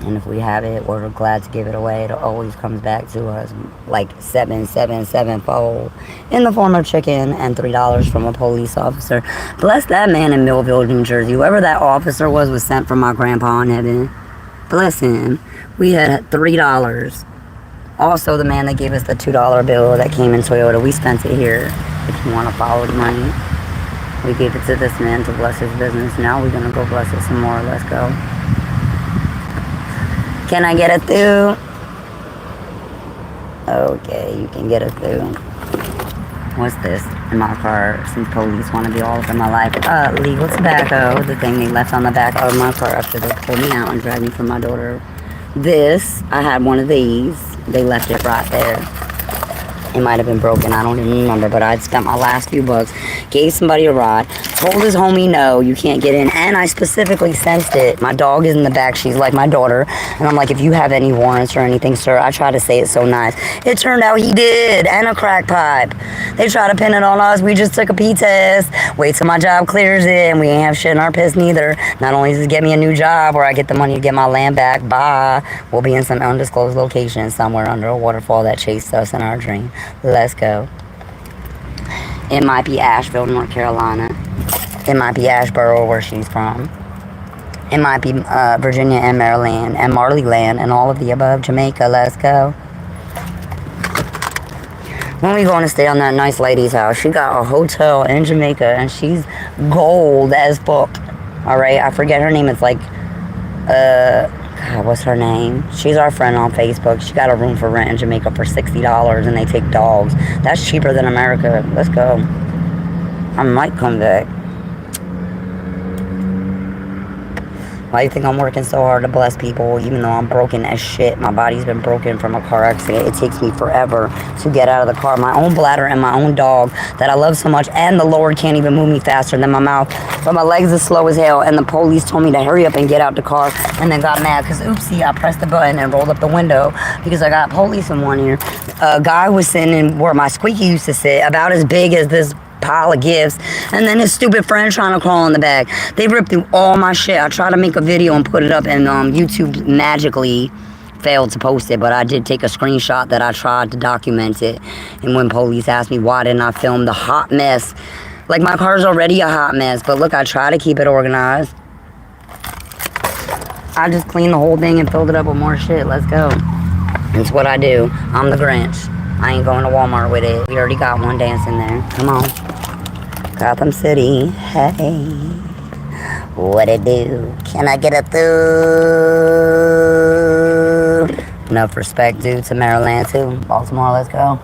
And if we have it, we're glad to give it away. It always comes back to us like 777-fold in the form of chicken and $3 from a police officer. Bless that man in Millville, New Jersey. Whoever that officer was sent from my grandpa in heaven. Bless him. We had $3. Also, the man that gave us the $2 bill that came in Toyota, we spent it here. If you want to follow the money, we gave it to this man to bless his business. Now we're going to go bless it some more. Let's go. Can I get it through? Okay, you can get it through. What's this in my car? Since police want to be all over my life. Legal tobacco. The thing they left on the back of my car after they pulled me out and dragged me from my daughter. This, I had one of these. They left it right there. It might have been broken, I don't even remember, but I'd spent my last few bucks, gave somebody a ride, told his homie no, you can't get in, and I specifically sensed it. My dog is in the back, she's like my daughter, and I'm like, if you have any warrants or anything, sir, I try to say it so nice. It turned out he did, and a crack pipe. They try to pin it on us, we just took a pee test, wait till my job clears it, and we ain't have shit in our piss neither. Not only does it get me a new job, where I get the money to get my land back, bye, we'll be in some undisclosed location somewhere under a waterfall that chased us in our dream. Let's go. It might be Asheville, North Carolina. It might be Asheboro, where she's from. It might be Virginia and Maryland and Marleyland and all of the above. Jamaica, let's go. When we going to stay on that nice lady's house, she got a hotel in Jamaica and she's gold as fuck. Alright, I forget her name. It's like, God, what's her name? She's our friend on Facebook. She got a room for rent in Jamaica for $60 and they take dogs. That's cheaper than America. Let's go. I might come back. Why do you think I'm working so hard to bless people even though I'm broken as shit? My body's been broken from a car accident. It takes me forever to get out of the car. My own bladder and my own dog that I love so much, and the Lord can't even move me faster than my mouth. But my legs are slow as hell, and the police told me to hurry up and get out the car, and then got mad because, oopsie, I pressed the button and rolled up the window because I got police in one ear. A guy was sitting in where my squeaky used to sit, about as big as this pile of gifts, and then his stupid friend trying to crawl in the back. They ripped through all my shit. I tried to make a video and put it up, and YouTube magically failed to post it, but I did take a screenshot that I tried to document it. And when police asked me why didn't I film the hot mess, like my car's already a hot mess, but look, I try to keep it organized. I just cleaned the whole thing and filled it up with more shit. Let's go. That's what I do. I'm the Grinch. I ain't going to Walmart with it. We already got one dancing there. Come on. Gotham City, hey, what it do? Can I get it through? Enough respect due to Maryland too. Baltimore, let's go.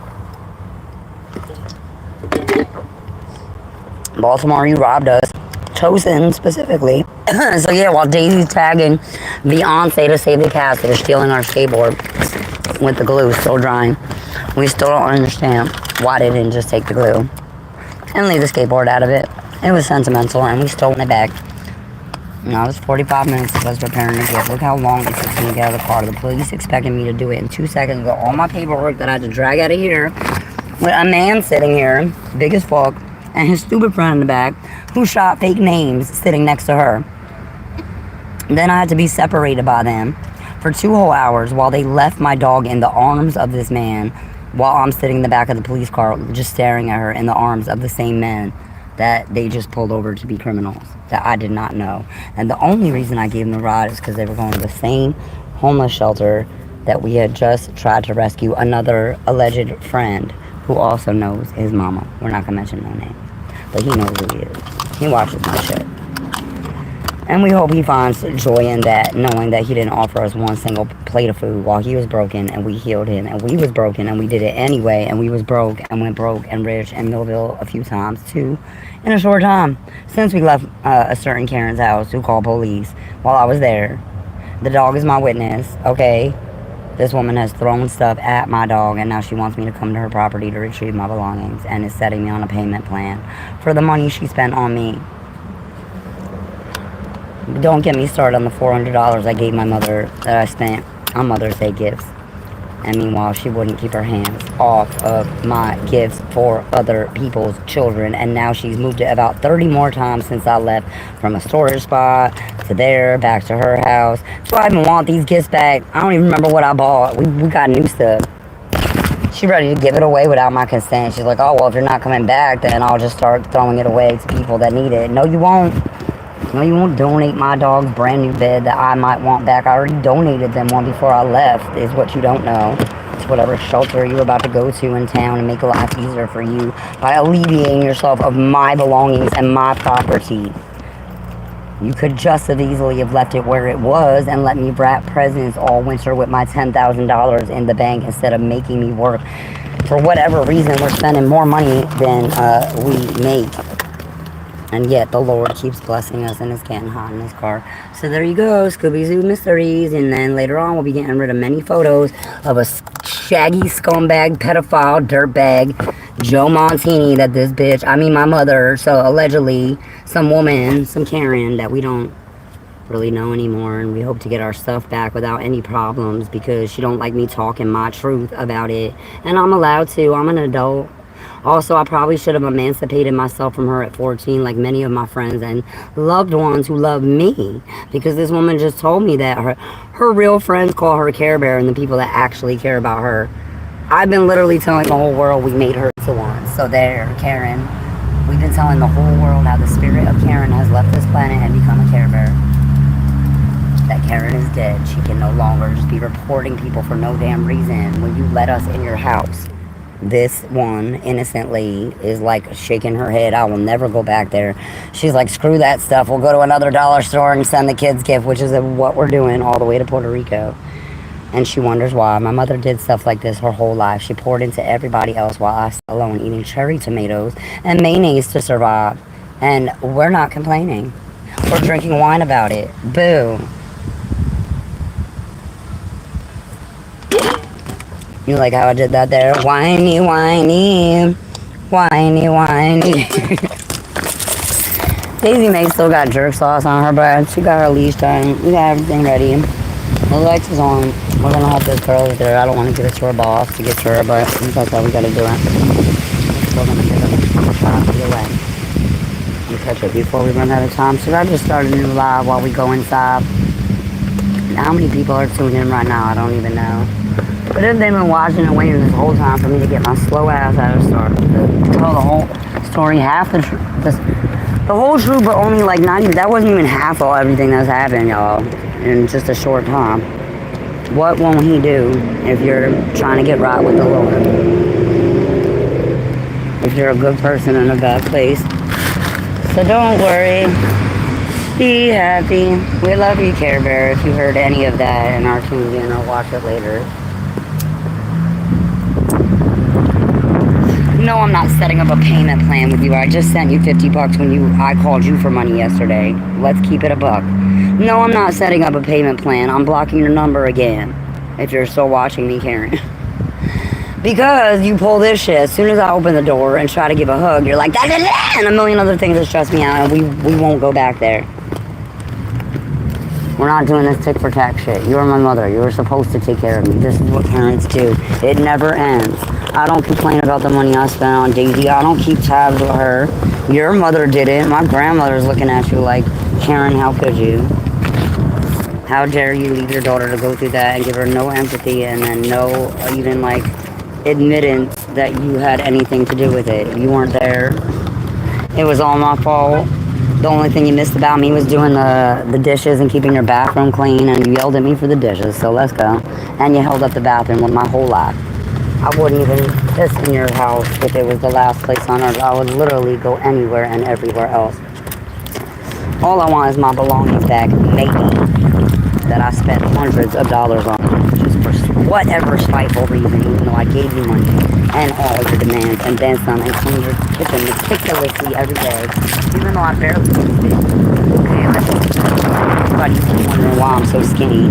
Baltimore, you robbed us. Chosen specifically. So yeah, while Daisy's tagging Beyonce to save the cats that are stealing our skateboard with the glue still drying, we still don't understand why they didn't just take the glue and leave the skateboard out of it. It was sentimental, and we stole it back. Now it was 45 minutes of us repairing the gift. Look how long it took me to get out of the car. The police expected me to do it in 2 seconds. Got all my paperwork that I had to drag out of here with a man sitting here, big as fuck, and his stupid friend in the back who shot fake names sitting next to her. Then I had to be separated by them for 2 whole hours while they left my dog in the arms of this man, while I'm sitting in the back of the police car just staring at her in the arms of the same men that they just pulled over to be criminals that I did not know. And the only reason I gave them the ride is because they were going to the same homeless shelter that we had just tried to rescue another alleged friend who also knows his mama. We're not going to mention no name, but he knows who he is. He watches my shit. And we hope he finds joy in that, knowing that he didn't offer us one single plate of food while he was broken and we healed him. And we was broken and we did it anyway. And we was broke and went broke and rich in Millville a few times too in a short time. Since we left a certain Karen's house who called police while I was there. The dog is my witness, okay? This woman has thrown stuff at my dog and now she wants me to come to her property to retrieve my belongings and is setting me on a payment plan for the money she spent on me. Don't get me started on the $400 I gave my mother that I spent on Mother's Day gifts. And meanwhile, she wouldn't keep her hands off of my gifts for other people's children. And now she's moved it about 30 more times since I left, from a storage spot to there, back to her house. Do I even want these gifts back? I don't even remember what I bought. We got new stuff. She's ready to give it away without my consent. She's like, oh, well, if you're not coming back, then I'll just start throwing it away to people that need it. No, you won't. No, you won't donate my dog's brand new bed that I might want back. I already donated them one before I left, is what you don't know. It's whatever shelter you're about to go to in town and make life easier for you by alleviating yourself of my belongings and my property. You could just as easily have left it where it was and let me wrap presents all winter with my $10,000 in the bank instead of making me work. For whatever reason, we're spending more money than we make. And yet the Lord keeps blessing us, and it's getting hot in this car. So there you go, Scooby-Doo Mysteries. And then later on, we'll be getting rid of many photos of a shaggy scumbag, pedophile, dirtbag, Joe Montini, that this bitch, I mean my mother, so allegedly some woman, some Karen that we don't really know anymore, and we hope to get our stuff back without any problems because she don't like me talking my truth about it. And I'm allowed to, I'm an adult. Also, I probably should have emancipated myself from her at 14, like many of my friends and loved ones who love me. Because this woman just told me that her real friends call her Care Bear, and the people that actually care about her. I've been literally telling the whole world we made her to one. So there, Karen. We've been telling the whole world how the spirit of Karen has left this planet and become a Care Bear. That Karen is dead. She can no longer just be reporting people for no damn reason when you let us in your house. This one, innocent lady, is like shaking her head. I will never go back there. She's like, screw that stuff. We'll go to another dollar store and send the kids gift, which is what we're doing all the way to Puerto Rico. And she wonders why. My mother did stuff like this her whole life. She poured into everybody else while I sat alone eating cherry tomatoes and mayonnaise to survive. And we're not complaining. We're drinking wine about it. Boo. You like how I did that there? Whiny, whiny. Whiny, whiny. Daisy May still got jerk sauce on her breath. She got her leash time. We got everything ready. The lights is on. We're gonna hope this girl is there. I don't want to give it to her boss to get to her, but that's how we gotta do it. We're gonna give it a shot either way. We'll catch it before we run out of time. So I just started a new live while we go inside. How many people are tuned in right now? I don't even know. But if they've been watching and waiting this whole time for me to get my slow ass out of start to tell the whole story, half the whole truth, but only like 90. That wasn't even half of everything that's happened, y'all, in just a short time. What won't he do if you're trying to get right with the Lord? If you're a good person in a bad place. So don't worry. Be happy. We love you, Care Bear. If you heard any of that and are tuned in or watch it later. No, I'm not setting up a payment plan with you. I just sent you $50 when I called you for money yesterday. Let's keep it a buck. No, I'm not setting up a payment plan. I'm blocking your number again. If you're still watching me, Karen. Because you pull this shit. As soon as I open the door and try to give a hug, you're like, da, da, da, and a million other things that stress me out, and we won't go back there. We're not doing this tick for tack shit. You're my mother. You were supposed to take care of me. This is what parents do. It never ends. I don't complain about the money I spent on Daisy. I don't keep tabs with her. Your mother did it. My grandmother's looking at you like, Karen, how could you? How dare you leave your daughter to go through that and give her no empathy and then no even like admittance that you had anything to do with it. You weren't there. It was all my fault. The only thing you missed about me was doing the dishes and keeping your bathroom clean, and you yelled at me for the dishes, so let's go. And you held up the bathroom with my whole life. I wouldn't even piss in your house if it was the last place on earth. I would literally go anywhere and everywhere else. All I want is my belongings back, maybe, that I spent hundreds of dollars on, just for whatever spiteful reason, even though I gave you money and all your demands and then some, and cleaned your kitchen meticulously every day, even though I barely used it. Okay, everybody's wondering why I'm so skinny.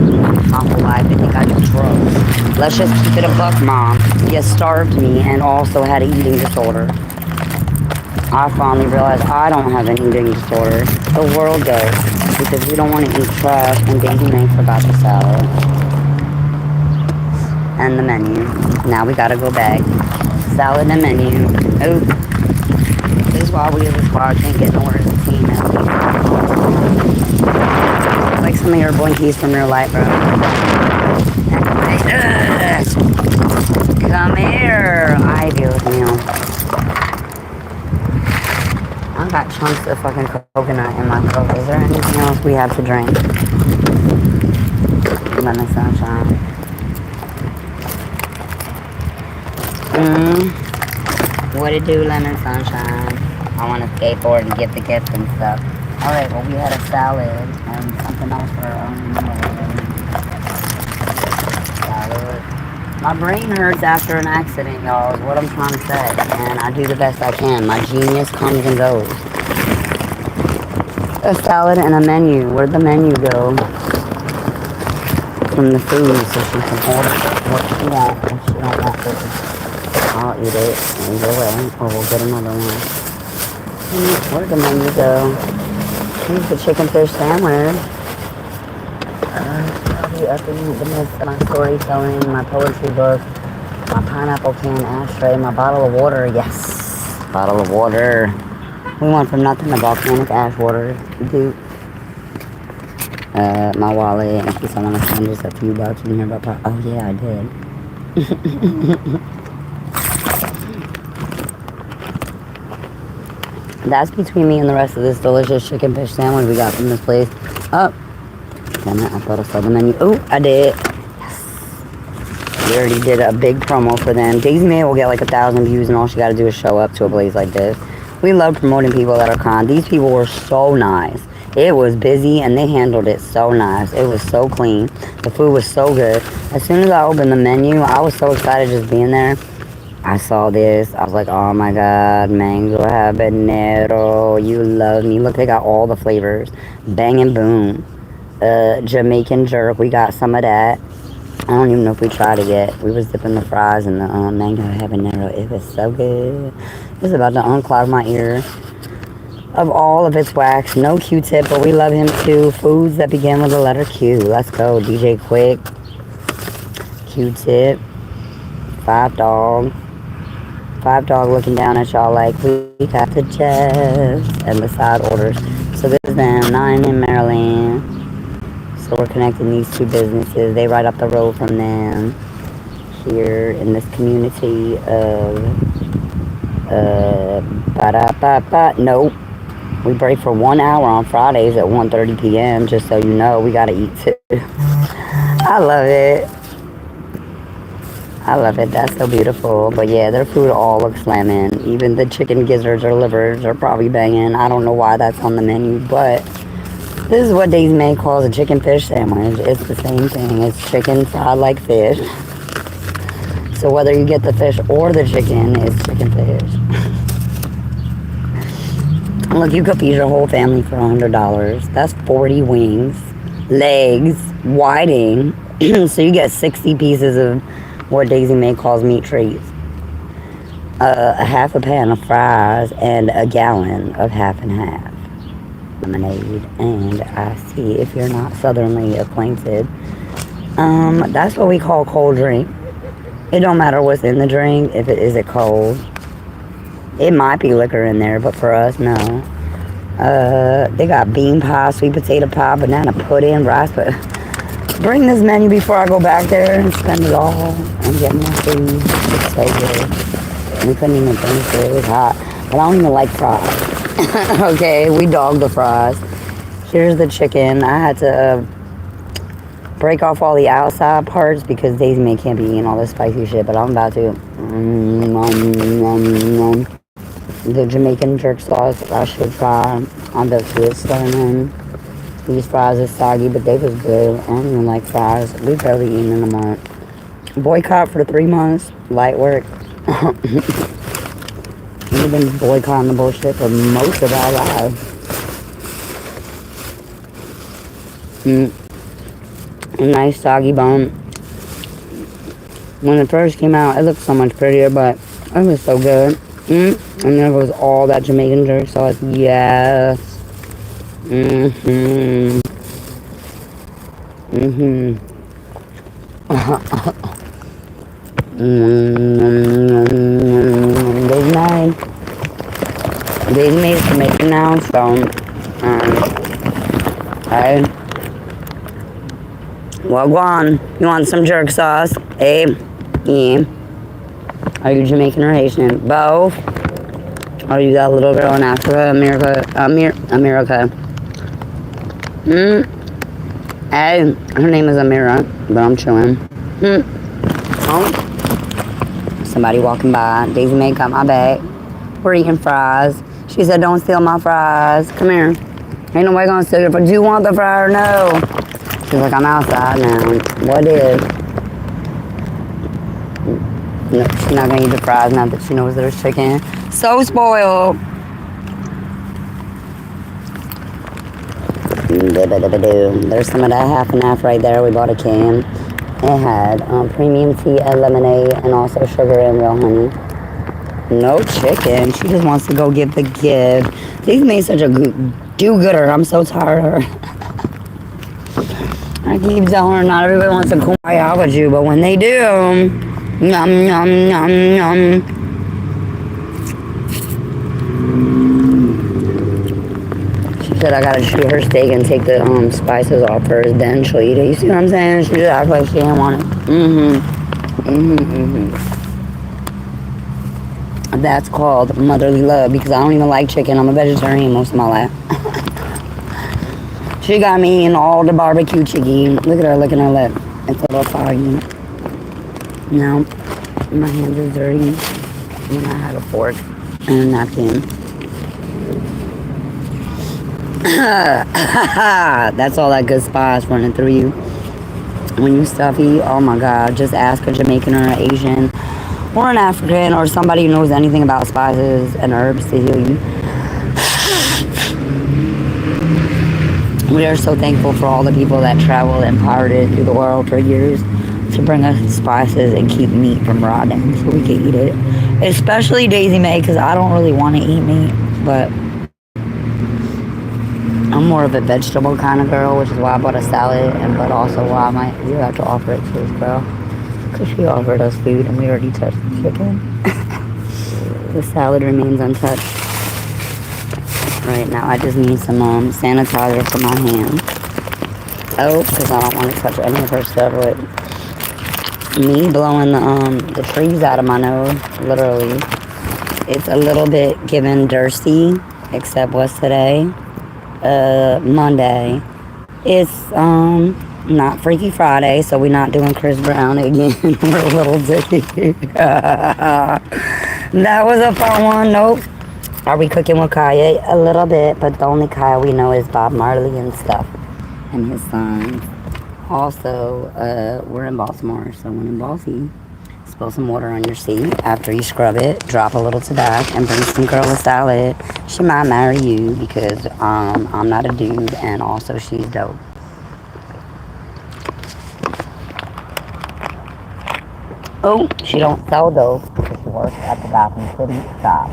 My whole life, they think I do drugs. Let's just keep it a buck, Mom. You starved me and also had an eating disorder. I finally realized I don't have an eating disorder. The world does, because we don't want to eat trash, and Baby May forgot the salad. and the menu. Now we gotta go back. Salad and menu. Oh, this is why we as a squad can't get nowhere as a team. It's like some of your blinkies from your life, bro. Come here. I do with me. I got chunks of fucking coconut in my throat. Is there anything else we have to drink? Lemon sunshine. What it do, lemon sunshine? I want to skateboard and get the gift and stuff. Alright, well we had a salad and something else for our own salad. My brain hurts after an accident, y'all, is what I'm trying to say. And I do the best I can. My genius comes and goes. A salad and a menu. Where'd the menu go? From the food, so she can order what she wants if she don't want food. I'll eat it and go away, or we'll get another one. Where'd the menu go? Here's the chicken fish sandwich. I'll be up in the midst of my storytelling, my poetry book, my pineapple can ashtray, my bottle of water. Yes, bottle of water. We went from nothing to volcanic ash water. Dude. My wallet, in case I want to spend just a few bucks in here, but oh yeah, I did. That's between me and the rest of this delicious chicken fish sandwich we got from this place. Oh, damn it, I thought I saw the menu. Oh, I did. Yes. We already did a big promo for them. Daisy May will get like 1,000 views, and all she got to do is show up to a place like this. We love promoting people that are kind. These people were so nice. It was busy, and they handled it so nice. It was so clean. The food was so good. As soon as I opened the menu, I was so excited just being there. I saw this. I was like, oh my God, mango habanero. You love me. Look, they got all the flavors. Bang and boom. Jamaican jerk. We got some of that. I don't even know if we tried it yet. We was dipping the fries in the mango habanero. It was so good. It was about to unclog my ear of all of its wax. No Q-tip, but we love him too. Foods that begin with the letter Q. Let's go. DJ Quick. Q-tip. 5 Dog. 5 Dog looking down at y'all like we got the chest and the side orders. So this is them. 9 in Maryland. So we're connecting these two businesses. They right up the road from them. Here in this community of nope. We break for 1 hour on Fridays at 1:30 p.m. Just so you know, we gotta eat too. I love it. I love it. That's so beautiful. But yeah, their food all looks slamming. Even the chicken gizzards or livers are probably banging. I don't know why that's on the menu, but this is what Daisy May calls a chicken fish sandwich. It's the same thing. It's chicken fried like fish. So whether you get the fish or the chicken, it's chicken fish. Look, you could feed your whole family for $100. That's 40 wings, legs, whiting. So you get 60 pieces of what Daisy May calls meat treats. A half a pan of fries and a gallon of half and half lemonade. And I see if you're not southernly acquainted, that's what we call cold drink. It don't matter what's in the drink if it is cold. It might be liquor in there, but for us, no. They got bean pie, sweet potato pie, banana pudding, rice. But bring this menu before I go back there and spend it all and get more food. It's so good. We couldn't even finish it. It was hot. But I don't even like fries. Okay, we dogged the fries. Here's the chicken. I had to break off all the outside parts because Daisy May can't be eating all this spicy shit, but I'm about to. The Jamaican jerk sauce I should try on the Swiss lemon. These fries are soggy, but they was good. I don't even like fries. We barely eaten in a month. Boycott for 3 months. Light work. We've been boycotting the bullshit for most of our lives. A nice soggy bone. When it first came out, it looked so much prettier, but it was so good. And there goes all that Jamaican jerk sauce. Yes. These made Jamaican now, so, hey. Well, go on. You want some jerk sauce? Hey, yeah. Are you Jamaican or Haitian? Both. Are you that little girl in Africa, America? Hey, her name is Amira, but I'm chewing. Oh. Somebody walking by. Daisy May got my bag. We're eating fries. She said, don't steal my fries. Come here. Ain't nobody gonna steal your fries. Do you want the fry or no? She's like, I'm outside now. What is? No, she's not gonna eat the fries now that she knows there's chicken. So spoiled. There's some of that half and half right there. We bought a can. It had premium tea and lemonade and also sugar and real honey. No chicken. She just wants to go give the gift. They've made such a do-gooder. I'm so tired of her. I keep telling her not everybody wants to kumbaya with you, but when they do, yum, yum, yum, yum. She said I gotta shoot her steak and take the spices off first, then she'll eat it. You see what I'm saying? She just acts like she didn't want it. That's called motherly love, because I don't even like chicken. I'm a vegetarian most of my life. She got me eating all the barbecue chicken. Look at her licking her lip. It's a little foggy. Now, my hands are dirty. And I had a fork and a napkin. That's all that good spice running through you. When you stuffy, oh my God, just ask a Jamaican or an Asian or an African or somebody who knows anything about spices and herbs to heal you. We are so thankful for all the people that traveled and pirated through the world for years to bring us spices and keep meat from rotting so we can eat it. Especially Daisy May, because I don't really want to eat meat, but I'm more of a vegetable kind of girl, which is why I bought a salad, but also why I do have to offer it to this girl, because she offered us food and we already touched the chicken. The salad remains untouched. Right now, I just need some sanitizer for my hands. Oh, because I don't want to touch any of her stuff with me blowing the trees out of my nose, literally. It's a little bit given thirsty, except what's today? Monday. It's not Freaky Friday, so we're not doing Chris Brown again. We're a little dicky. That was a fun one. Nope. Are we cooking with Kaya? A little bit, but the only Kaya we know is Bob Marley and stuff, and his sons. Also, we're in Baltimore, so when in Baltimore, spill some water on your seat. After you scrub it, drop a little tobacco, and bring some girl a salad. She might marry you because I'm not a dude, and also she's dope. Oh, she don't sell dope because she works at the Gotham City shop.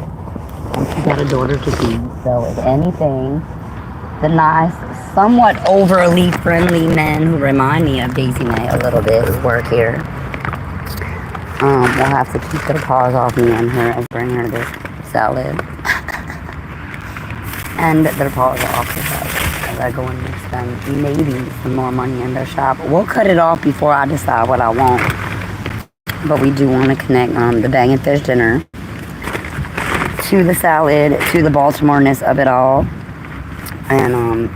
And she got a daughter to feed. So if anything, the nice, somewhat overly friendly men who remind me of Daisy May a little bit who work here, will have to keep their paws off me and her and bring her this salad. And their paws are off the salad as I go and spend maybe some more money in their shop. We'll cut it off before I decide what I want. But we do want to connect the bag and fish dinner to the salad, to the Baltimore-ness of it all. And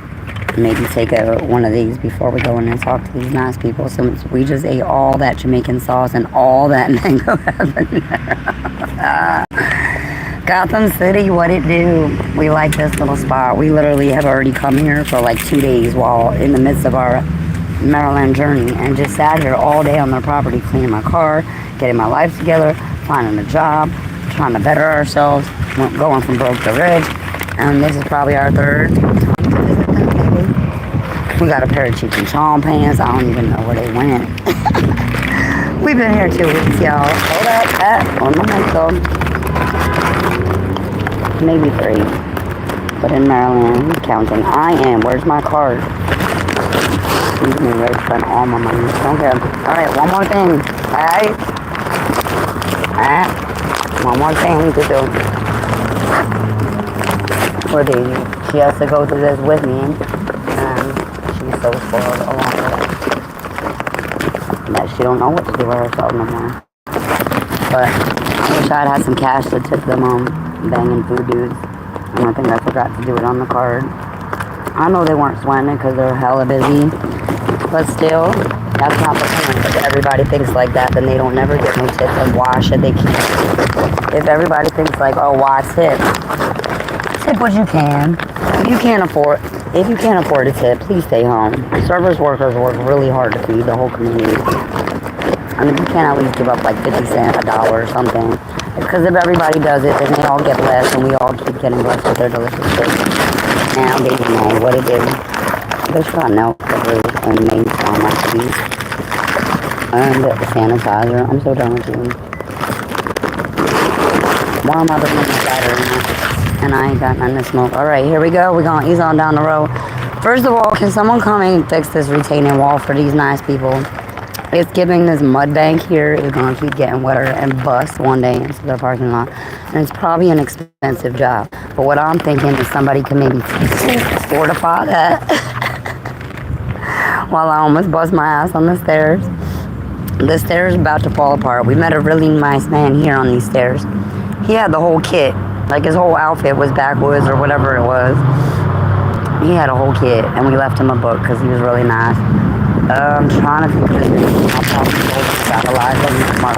maybe take one of these before we go in and talk to these nice people. Since we just ate all that Jamaican sauce and all that mango habanero. Gotham City, what it do? We like this little spot. We literally have already come here for like 2 days while in the midst of our Maryland journey and just sat here all day on their property, cleaning my car, getting my life together, finding a job, trying to better ourselves, going from broke to rich. And this is probably our third time to visit them, maybe. We got a pair of cheap and chong pants. I don't even know where they went. We've been here 2 weeks, y'all. Hold up, on my mic though. Maybe 3. But in Maryland, counting. I am. Where's my card? Excuse me, I spent all my money. Okay. Alright, one more thing. Alright. One more thing to do. For Daisy. She has to go through this with me. And she's so spoiled along with it. That she don't know what to do with herself no more. But I wish I had some cash to tip them banging food dudes. And I think I forgot to do it on the card. I know they weren't sweating it because they're hella busy. But still, that's not the point. If everybody thinks like that, then they don't never get no tips. And why should they keep? If everybody thinks like, oh, why tip? Tip what you can. If you can't afford a tip, please stay home. Service workers work really hard to feed the whole community. I mean, you can't at least give up like 50 cents, $1 or something. Because if everybody does it, then they all get blessed, and we all keep getting blessed with their delicious food. Now they know what it is. They got nail clippers and made on my feet. And the sanitizer. I'm so done with you. Why am I bringing my battery? And I ain't got nothing to smoke. Alright, here we go. We're going to ease on down the road. First of all, can someone come and fix this retaining wall for these nice people? It's giving this mud bank here is going to keep getting wetter and bust one day into the parking lot. And it's probably an expensive job. But what I'm thinking is somebody could maybe fortify that. While I almost bust my ass on the stairs. The stairs are about to fall apart. We met a really nice man here on these stairs. He had the whole kit. Like his whole outfit was backwoods or whatever it was. He had a whole kit, and we left him a book because he was really nice. I'm trying to think of this. I'll probably got a lot of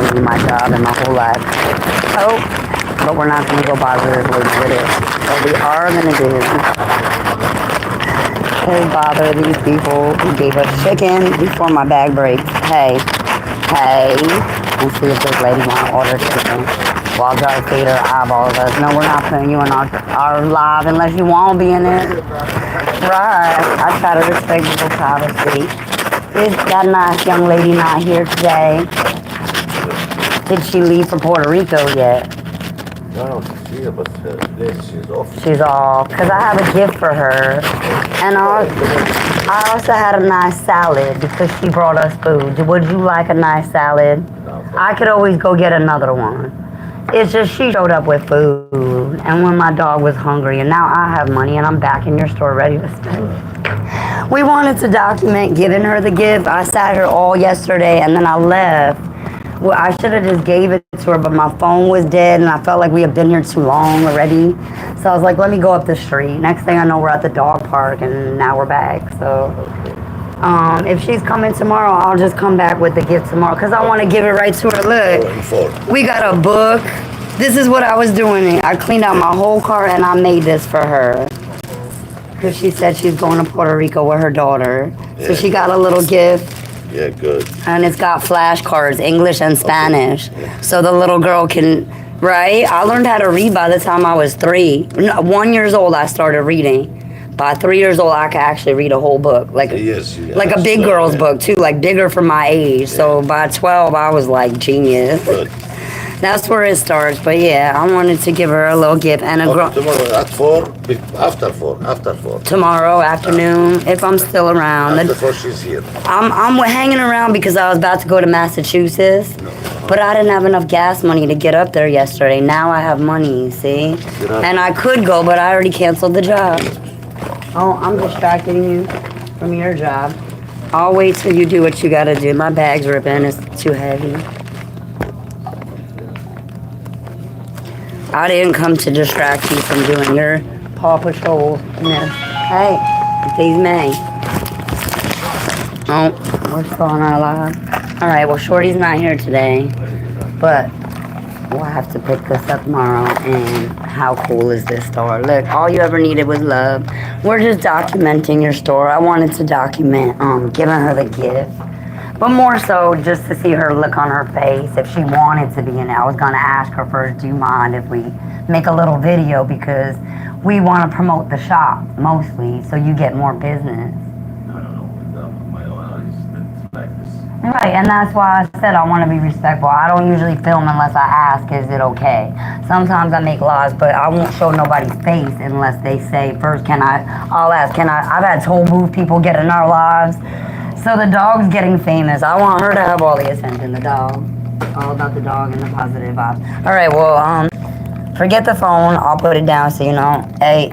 things my job and my whole life. Oh, but we're not going to go bother this lady with it. What we are going to do is bother these people who gave us chicken before my bag breaks. Hey, and see if this lady want to order chicken. While Darth Vader eyeballs us. No, we're not putting you in our live unless you want to be in it. Right. I try to respect your privacy. Is that nice young lady not here today? Did she leave for Puerto Rico yet? No, she's here, but she's off. She's off. Because I have a gift for her. And I also had a nice salad because she brought us food. Would you like a nice salad? No. I could always go get another one. It's just she showed up with food, and when my dog was hungry, and now I have money, and I'm back in your store ready to spend. We wanted to document giving her the gift. I sat here all yesterday, and then I left. Well, I should have just gave it to her, but my phone was dead, and I felt like we had been here too long already. So I was like, let me go up the street. Next thing I know, we're at the dog park, and now we're back. So if she's coming tomorrow, I'll just come back with the gift tomorrow because I want to give it right to her. Look, we got a book. This is what I was doing. I cleaned out my whole car and I made this for her because she said she's going to Puerto Rico with her daughter. Yeah. So she got a little gift. Yeah, good. And it's got flashcards, English and Spanish. Okay. Yeah. So the little girl can, right? I learned how to read by the time I was 3. 1 year old, I started reading. By 3 years old, I could actually read a whole book, like a big girl's book too, like bigger for my age. Yeah. So by 12, I was like genius. Good. That's where it starts. But yeah, I wanted to give her a little gift and a tomorrow at 4, after 4. Tomorrow afternoon, if I'm still around. After 4, she's here. I'm hanging around because I was about to go to Massachusetts, but I didn't have enough gas money to get up there yesterday. Now I have money, see, and I could go, but I already canceled the job. Oh, I'm distracting you from your job. I'll wait till you do what you gotta do. My bag's ripping. It's too heavy. I didn't come to distract you from doing your Paw Patrol. Hey, please May. Oh, we're still on our live. Alright, well, Shorty's not here today. But we'll have to pick this up tomorrow. And how cool is this store? Look, all you ever needed was love. We're just documenting your store. I wanted to document giving her the gift. But more so just to see her look on her face if she wanted to be in it. I was going to ask her first, do you mind if we make a little video because we want to promote the shop mostly so you get more business. Right, and that's why I said I want to be respectful. I don't usually film unless I ask, is it okay? Sometimes I make lives, but I won't show nobody's face unless they say, first, I'll ask, I've had toll booth people get in our lives. So the dog's getting famous. I want her to have all the attention, the dog. All about the dog and the positive vibes. Alright, well, forget the phone. I'll put it down so you know. Hey,